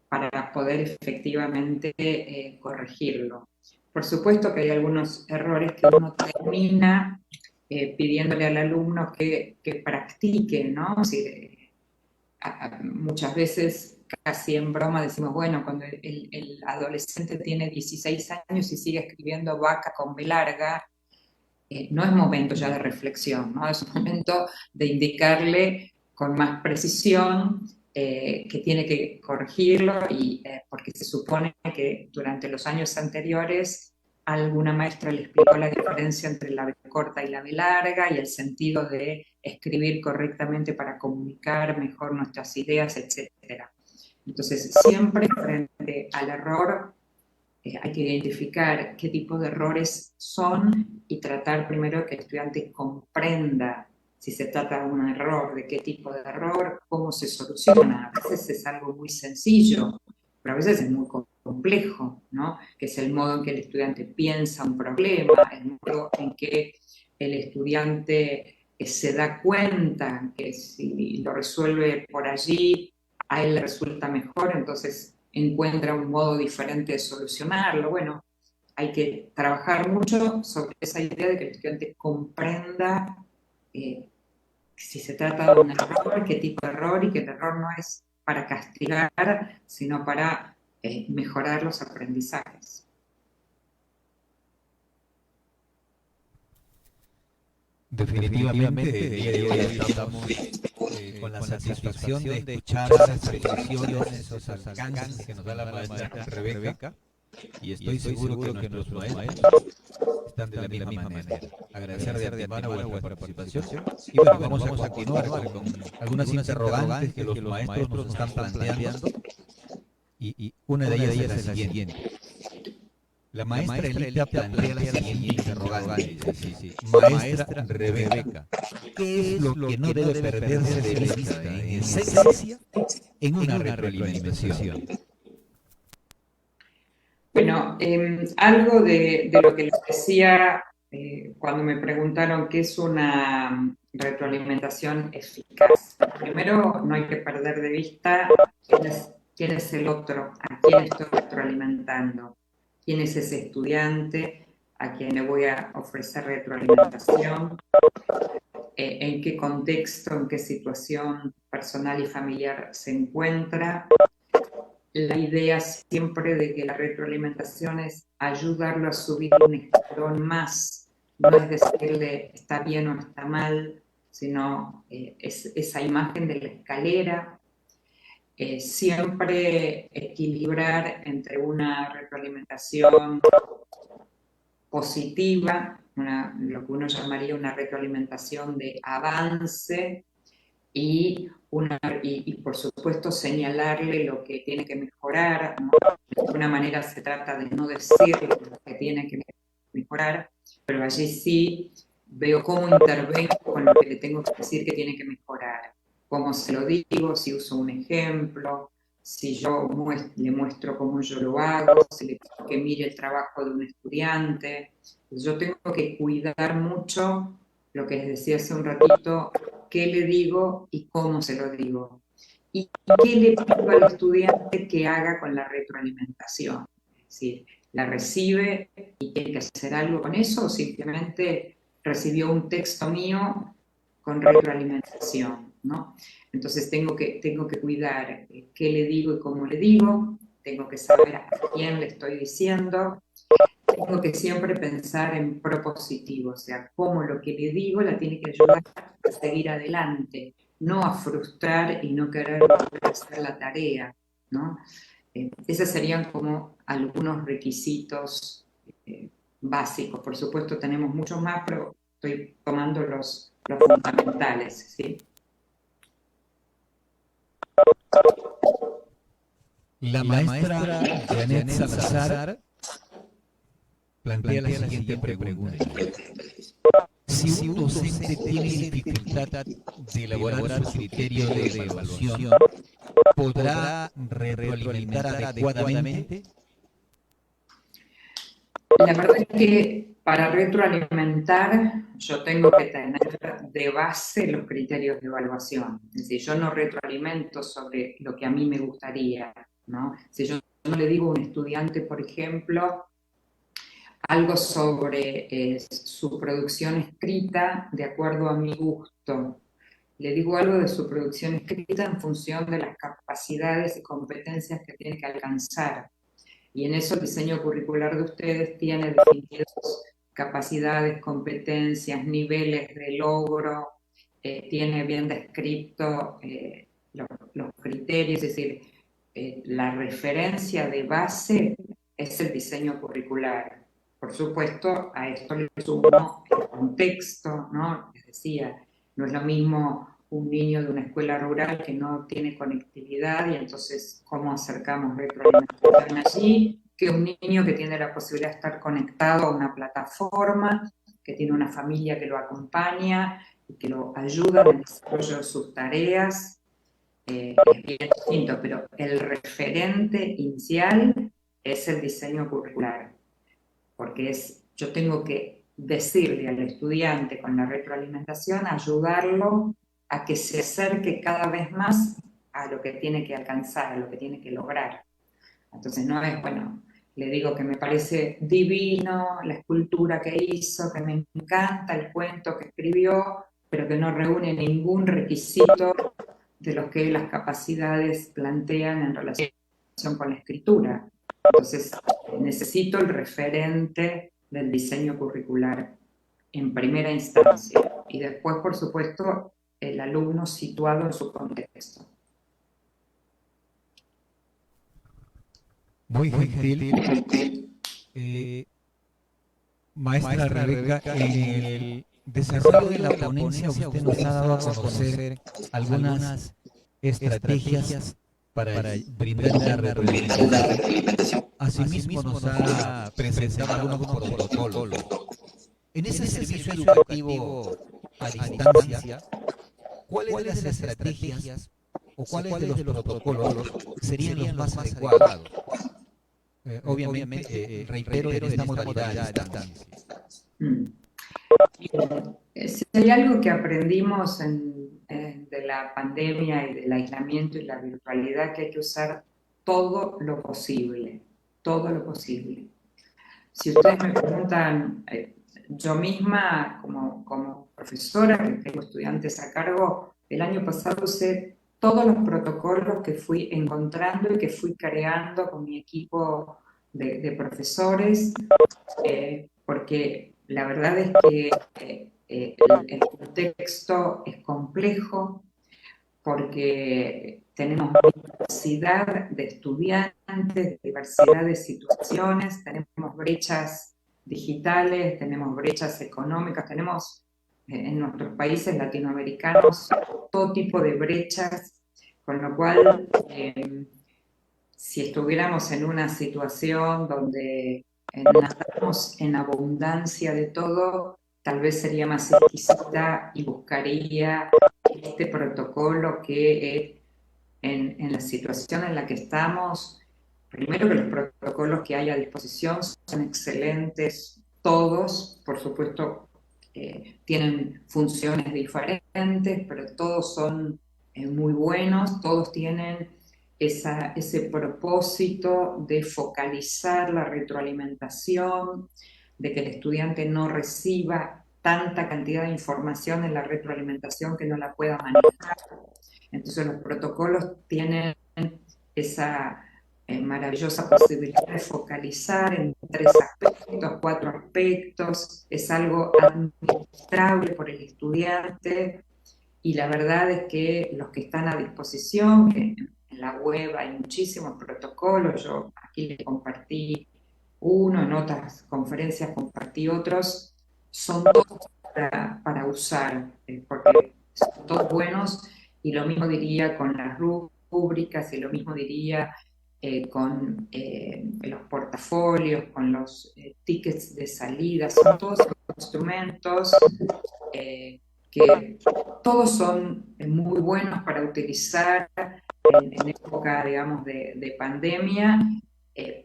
para poder efectivamente corregirlo. Por supuesto que hay algunos errores que uno termina pidiéndole al alumno que practique, ¿no? Si, muchas veces, casi en broma, decimos, bueno, cuando el adolescente tiene 16 años y sigue escribiendo vaca con B larga, no es momento ya de reflexión, ¿no? Es un momento de indicarle con más precisión que tiene que corregirlo y porque se supone que durante los años anteriores alguna maestra le explicó la diferencia entre la B corta y la B larga y el sentido de escribir correctamente para comunicar mejor nuestras ideas, etc. Entonces, siempre frente al error, hay que identificar qué tipo de errores son y tratar primero que el estudiante comprenda si se trata de un error, de qué tipo de error, cómo se soluciona. A veces es algo muy sencillo, pero a veces es muy complejo, ¿no? Que es el modo en que el estudiante piensa un problema, el modo en que el estudiante se da cuenta que si lo resuelve por allí, a él le resulta mejor, entonces encuentra un modo diferente de solucionarlo. Bueno, hay que trabajar mucho sobre esa idea de que el estudiante comprenda si se trata de un error, qué tipo de error, y que el error no es para castigar, sino para mejorar los aprendizajes. Definitivamente, el día de hoy estamos con la satisfacción de escuchar esas precisiones, esos alcances que nos da la maestra Rebeca, y estoy seguro que nuestros maestros están de la misma manera. Agradecer de antemano vuestra participación, y bueno, vamos a continuar con algunas interrogantes que los maestros nos están planteando, y una de ellas es la siguiente. La maestra Elita plantea la siguiente interrogante. Maestra Rebeca, ¿qué es lo que no debe perderse de vista en esencia en una retroalimentación? Bueno, algo de lo que les decía cuando me preguntaron qué es una retroalimentación eficaz. Primero, no hay que perder de vista quién es el otro, a quién estoy retroalimentando, quién es ese estudiante a quien le voy a ofrecer retroalimentación, en qué contexto, en qué situación personal y familiar se encuentra. La idea siempre de que la retroalimentación es ayudarlo a subir un escalón más, no es decirle está bien o está mal, sino es esa imagen de la escalera. Siempre equilibrar entre una retroalimentación positiva, lo que uno llamaría una retroalimentación de avance, y por supuesto señalarle lo que tiene que mejorar, ¿no? De alguna manera se trata de no decirle lo que tiene que mejorar, pero allí sí veo cómo intervengo con lo que le tengo que decir que tiene que mejorar, cómo se lo digo, si uso un ejemplo, si yo le muestro cómo yo lo hago, si le digo que mire el trabajo de un estudiante. Yo tengo que cuidar mucho lo que les decía hace un ratito, qué le digo y cómo se lo digo. Y qué le pido al estudiante que haga con la retroalimentación. Es decir, ¿la recibe y tiene que hacer algo con eso, o simplemente recibió un texto mío con retroalimentación, ¿no? Entonces tengo que cuidar qué le digo y cómo le digo, tengo que saber a quién le estoy diciendo, tengo que siempre pensar en propositivo, o sea, cómo lo que le digo la tiene que ayudar a seguir adelante, no a frustrar y no querer volver a hacer la tarea, ¿no? Esos serían como algunos requisitos básicos. Por supuesto tenemos muchos más, pero estoy tomando los fundamentales, ¿sí? La maestra Janet Salazar plantea la siguiente pregunta. Si un docente tiene dificultad de elaborar su criterio de evaluación, ¿podrá retroalimentar adecuadamente? La verdad es que para retroalimentar yo tengo que tener de base los criterios de evaluación. Es decir, yo no retroalimento sobre lo que a mí me gustaría, ¿no? Si yo no le digo a un estudiante, por ejemplo, algo sobre su producción escrita de acuerdo a mi gusto. Le digo algo de su producción escrita en función de las capacidades y competencias que tiene que alcanzar. Y en eso el diseño curricular de ustedes tiene definidos capacidades, competencias, niveles de logro, tiene bien descrito los criterios, es decir, la referencia de base es el diseño curricular. Por supuesto, a esto le sumo el contexto, ¿no? Les decía, no es lo mismo un niño de una escuela rural que no tiene conectividad y entonces cómo acercamos retroalimentación allí, que un niño que tiene la posibilidad de estar conectado a una plataforma, que tiene una familia que lo acompaña y que lo ayuda en el desarrollo de sus tareas, es bien distinto, pero el referente inicial es el diseño curricular, porque yo tengo que decirle al estudiante con la retroalimentación, ayudarlo a que se acerque cada vez más a lo que tiene que alcanzar, a lo que tiene que lograr. Entonces no es, bueno, le digo que me parece divino la escultura que hizo, que me encanta el cuento que escribió, pero que no reúne ningún requisito de los que las capacidades plantean en relación con la escritura. Entonces necesito el referente del diseño curricular en primera instancia y después, por supuesto, el alumno situado en su contexto. Muy gentil. Maestra Rebeca, en el desarrollo de la ponencia usted nos ha dado a conocer algunas estrategias para brindar la retroalimentación. Asimismo nos ha presentado algunos protocolos. En ese servicio educativo a distancia, ¿cuáles de las estrategias o cuáles de los protocolos serían los más adecuados? Obviamente, reitero, en esta modalidad a distancia. Si hay algo que aprendimos de la pandemia y del aislamiento y la virtualidad, que hay que usar todo lo posible, todo lo posible. Si ustedes me preguntan, yo misma como profesora, que tengo estudiantes a cargo, el año pasado usé todos los protocolos que fui encontrando y que fui creando con mi equipo de profesores, porque la verdad es que el contexto es complejo, porque tenemos diversidad de estudiantes, diversidad de situaciones, tenemos brechas digitales, tenemos brechas económicas, tenemos en nuestros países latinoamericanos todo tipo de brechas, con lo cual si estuviéramos en una situación donde nadamos en abundancia de todo, tal vez sería más exquisita y buscaría este protocolo que en la situación en la que estamos, primero que los protocolos que hay a disposición son excelentes, todos, por supuesto, tienen funciones diferentes, pero todos son muy buenos, todos tienen ese propósito de focalizar la retroalimentación, de que el estudiante no reciba tanta cantidad de información en la retroalimentación que no la pueda manejar. Entonces los protocolos tienen esa maravillosa posibilidad de focalizar en 3 aspectos, 4 aspectos, es algo administrable por el estudiante y la verdad es que los que están a disposición, que en la web hay muchísimos protocolos, yo aquí les compartí uno, en otras conferencias compartí otros, son todos para usar, porque son todos buenos, y lo mismo diría con las rúbricas, y lo mismo diría con los portafolios, con los tickets de salida, son todos instrumentos que todos son muy buenos para utilizar en época, digamos, de pandemia,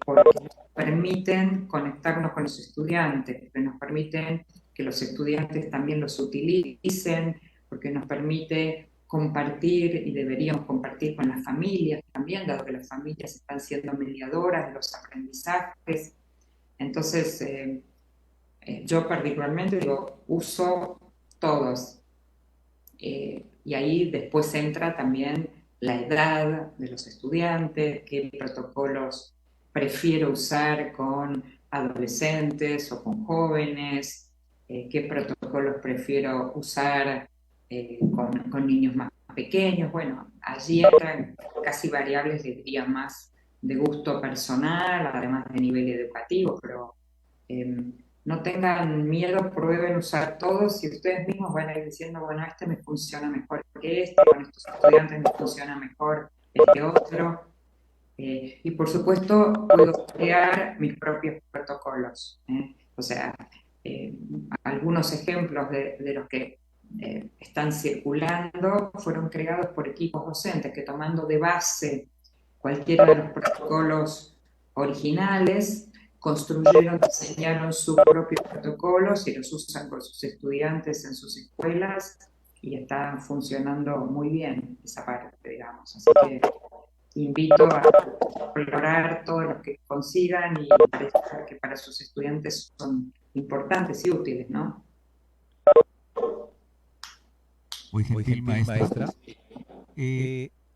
porque nos permiten conectarnos con los estudiantes, porque nos permiten que los estudiantes también los utilicen, porque nos permite compartir y deberíamos compartir con las familias también, dado que las familias están siendo mediadoras de los aprendizajes. Entonces, yo particularmente digo, uso todos. Y ahí después entra también la edad de los estudiantes, qué protocolos prefiero usar con adolescentes o con jóvenes, qué protocolos prefiero usar con niños más pequeños. Bueno, allí entran casi variables, les diría, más de gusto personal, además de nivel educativo, pero no tengan miedo, prueben usar todos y ustedes mismos van a ir diciendo, bueno, este me funciona mejor que este, con estos estudiantes me funciona mejor este otro. Y por supuesto puedo crear mis propios protocolos. O sea, algunos ejemplos de los que están circulando fueron creados por equipos docentes que, tomando de base cualquiera de los protocolos originales, construyeron, diseñaron sus propios protocolos y los usan con sus estudiantes en sus escuelas, y está funcionando muy bien esa parte, digamos. Así que invito a explorar todo lo que consigan y pensar que para sus estudiantes son importantes y útiles, ¿no? Muy gentil, maestra.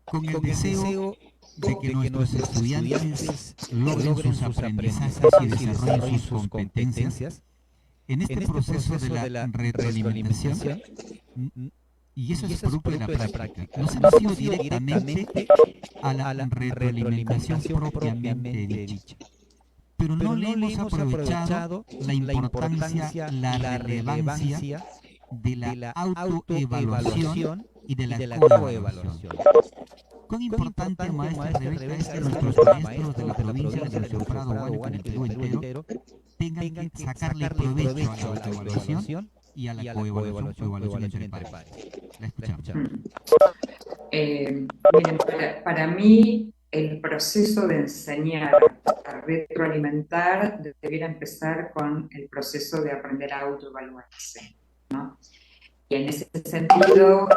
Con el deseo de que nuestros estudiantes logren sus aprendizajes y desarrollen sus competencias, en este proceso de la retroalimentación, y eso es producto de la práctica, nos hemos ido directamente a la retroalimentación propiamente dicha. Pero no le hemos aprovechado la importancia, la relevancia de la autoevaluación y de la coevaluación. ¿Cuán importante, maestra Rebeca, es que nuestros maestros de la provincia de Río Prado, Huánuco, en el Perú entero, tengan que sacarle provecho a la autoevaluación y a la coevaluación entre pares? La escuchamos. Miren, para mí el proceso de enseñar a retroalimentar debería empezar con el proceso de aprender a autoevaluarse, ¿no? Y en ese sentido,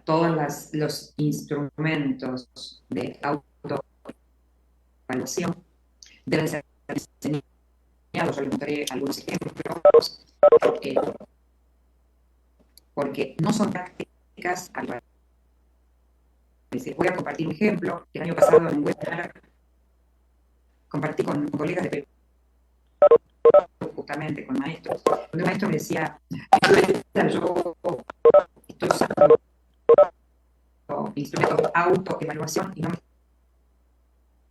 todos los instrumentos de autoevaluación deben ser diseñados. Yo les mostré algunos ejemplos, porque no son prácticas actuales. Voy a compartir un ejemplo. El año pasado en un webinar compartí con colegas de Perú, justamente con maestros, donde un maestro me decía: yo estoy usando instrumentos de autoevaluación y no me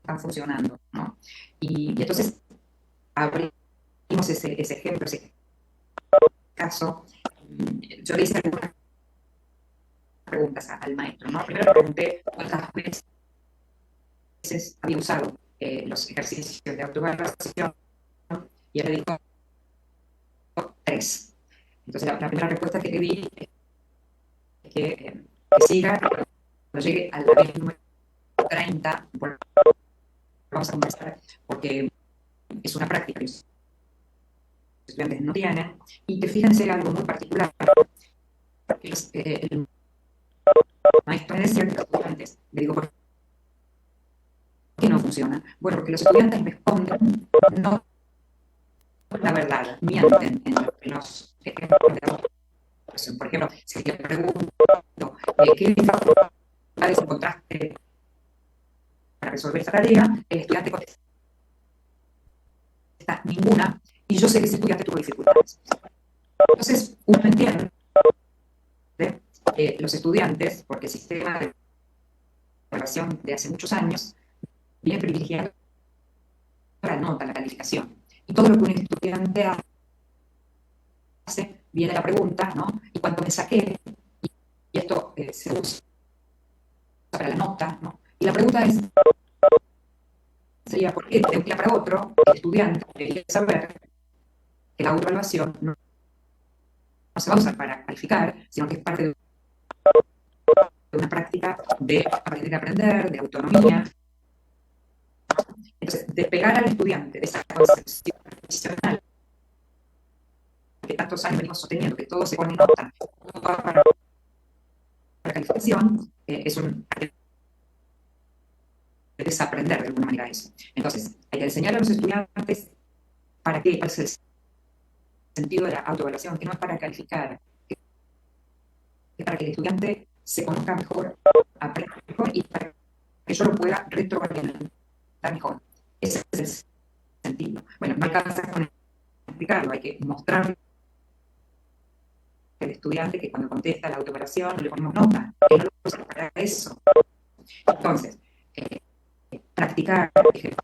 están funcionando, ¿no? Y entonces abrimos ese ejemplo, ese caso. Yo le hice algunas preguntas al maestro, ¿no? Primero le pregunté cuántas veces había usado los ejercicios de autoevaluación, y él me dijo 3. Entonces la primera respuesta que le di es que siga, cuando llegue a la vez número 30, vamos a conversar, porque es una práctica que los estudiantes no tienen. Y que fíjense algo muy particular, porque el maestro me decía que los estudiantes, le digo, ¿por qué no funciona? Bueno, porque los estudiantes responden no la verdad, mienten en los ejemplos de autoevaluación. Por ejemplo, si te pregunto ¿qué dificultades encontraste para resolver esta tarea?, el estudiante contesta ninguna, y yo sé que ese estudiante tuvo dificultades. Entonces, uno entiende los estudiantes, porque el sistema de evaluación de hace muchos años viene privilegiando la nota, la calificación. Y todo lo que un estudiante hace, viene la pregunta, ¿no? Y cuando me saqué, y esto se usa para la nota, ¿no? Y la pregunta sería: ¿por qué de un día para otro el estudiante debería saber que la autoevaluación no se va a usar para calificar, sino que es parte de una práctica de aprender, de autonomía? Entonces, despegar al estudiante de esa concepción tradicional que tantos años venimos sosteniendo, que todo se pone en nota, todo para la calificación, es un desaprender de alguna manera eso. Entonces, hay que enseñar a los estudiantes para qué, cuál es el sentido de la autoevaluación, que no es para calificar, que es para que el estudiante se conozca mejor, aprenda mejor, y para que yo lo pueda retroalimentar mejor. Ese es el sentido. Bueno, no alcanza con explicarlo, hay que mostrarle al estudiante que cuando contesta la autoevaluación le ponemos nota, que no lo usa para eso. Entonces, practicar ejercicios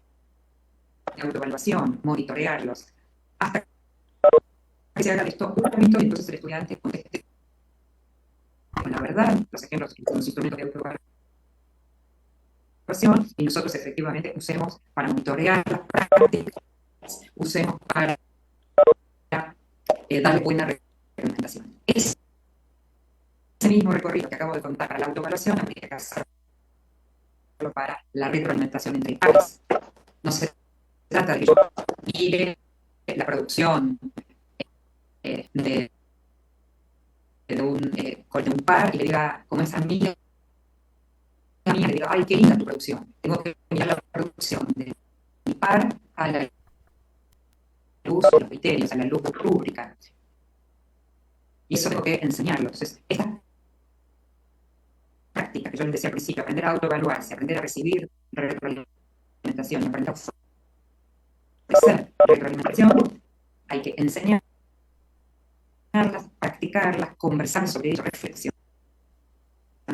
de autoevaluación, monitorearlos, hasta que se haga esto un hábito, y entonces el estudiante conteste con la verdad. Los ejemplos, los instrumentos de autoevaluación evaluación y nosotros efectivamente usemos para monitorear las prácticas, usemos para darle buena recomendación. Ese mismo recorrido que acabo de contar para la autoevaluación habría que hacerlo para la retroalimentación entre pares. No se trata de que yo mire la producción de un par y le diga, como esa amiga mía, le diga, ay, qué linda tu producción. Tengo que mirar la producción de mi par a la luz de los criterios, a la luz rúbrica. Y eso tengo que enseñarlo. Entonces, esta práctica que yo les decía al principio, aprender a autoevaluarse, aprender a recibir retroalimentación, aprender a ofrecer retroalimentación, hay que enseñarlas, practicarlas, conversar sobre ellas, reflexionar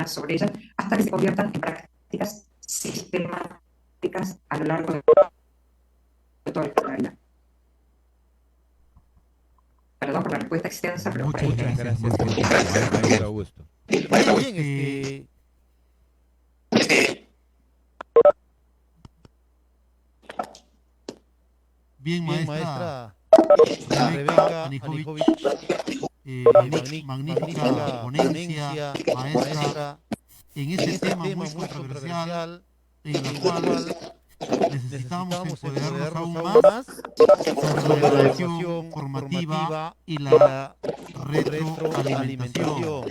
sobre ellas, hasta que se conviertan en prácticas sistemáticas a lo largo de toda la escolaridad. Perdón por la respuesta extensa, pero Muchas gracias. Maestro Augusto. Bien, bien, maestra Rebeca Anijovic, magnífica ponencia, maestra, en este tema muy controversial, en el cual necesitamos empoderarnos aún más sobre la evaluación formativa y la retroalimentación.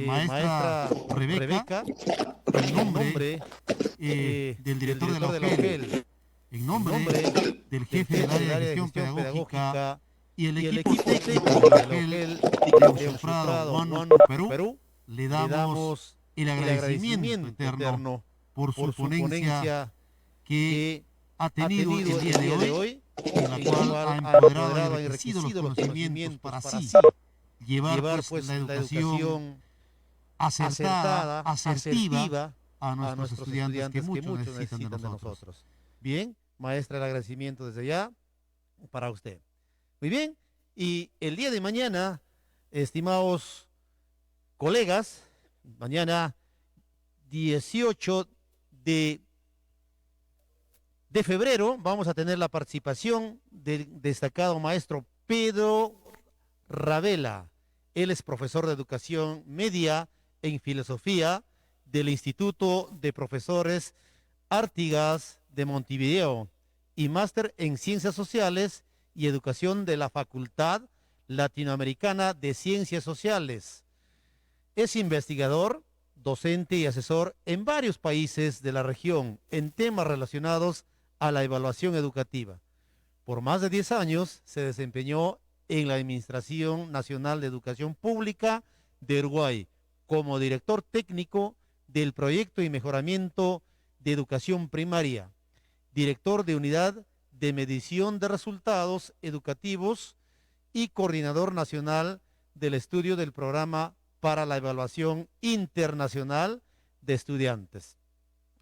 Maestra Rebeca, en nombre del director de la UGEL, en nombre del jefe del área de gestión pedagógica y el equipo técnico de la UGEL de Eusufrado One Perú, le damos el agradecimiento eterno por su ponencia que ha tenido el día de hoy, en la cual ha empoderado y enriquecido los conocimientos para así llevar pues la educación acertada, asertiva a nuestros estudiantes que mucho necesitan de nosotros. Bien, maestra, el agradecimiento desde ya para usted. Muy bien, y el día de mañana, estimados colegas, mañana 18 de febrero vamos a tener la participación del destacado maestro Pedro Ravela. Él es profesor de educación media en filosofía del Instituto de Profesores Artigas de Montevideo y máster en Ciencias Sociales y Educación de la Facultad Latinoamericana de Ciencias Sociales. Es investigador, docente y asesor en varios países de la región en temas relacionados a la evaluación educativa. Por más de 10 años se desempeñó en la Administración Nacional de Educación Pública de Uruguay como director técnico del Proyecto y Mejoramiento de Educación Primaria, director de Unidad de Medición de Resultados Educativos y coordinador nacional del estudio del Programa para la Evaluación Internacional de Estudiantes.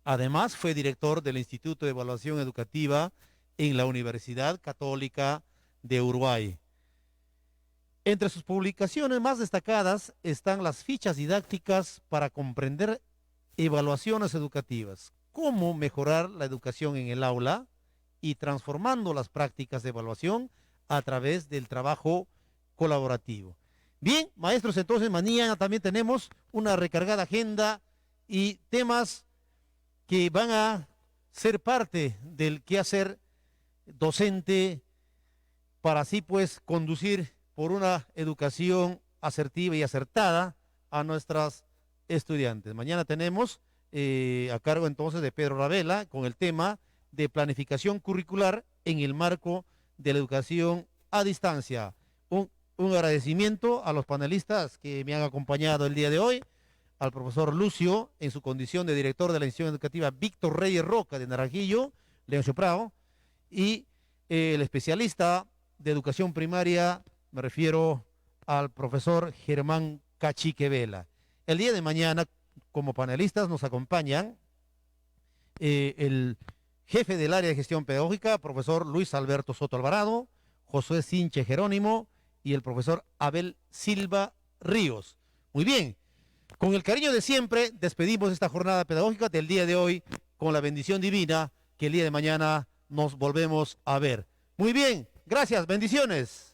Además, fue director del Instituto de Evaluación Educativa en la Universidad Católica de Uruguay. Entre sus publicaciones más destacadas están las fichas didácticas para comprender evaluaciones educativas, cómo mejorar la educación en el aula y transformando las prácticas de evaluación a través del trabajo colaborativo. Bien, maestros, entonces mañana también tenemos una recargada agenda y temas que van a ser parte del quehacer docente para así pues conducir por una educación asertiva y acertada a nuestras estudiantes. Mañana tenemos a cargo entonces de Pedro Ravela con el tema de planificación curricular en el marco de la educación a distancia. Un agradecimiento a los panelistas que me han acompañado el día de hoy, al profesor Lucio en su condición de director de la institución educativa Víctor Reyes Roca de Naranjillo, Leoncio Prado, y el especialista de educación primaria, me refiero al profesor Germán Cachique Vela. El día de mañana, como panelistas, nos acompañan el jefe del área de gestión pedagógica, profesor Luis Alberto Soto Alvarado, José Sinche Jerónimo y el profesor Abel Silva Ríos. Muy bien, Con el cariño de siempre, despedimos esta jornada pedagógica del día de hoy con la bendición divina que el día de mañana nos volvemos a ver. Muy bien, gracias, bendiciones.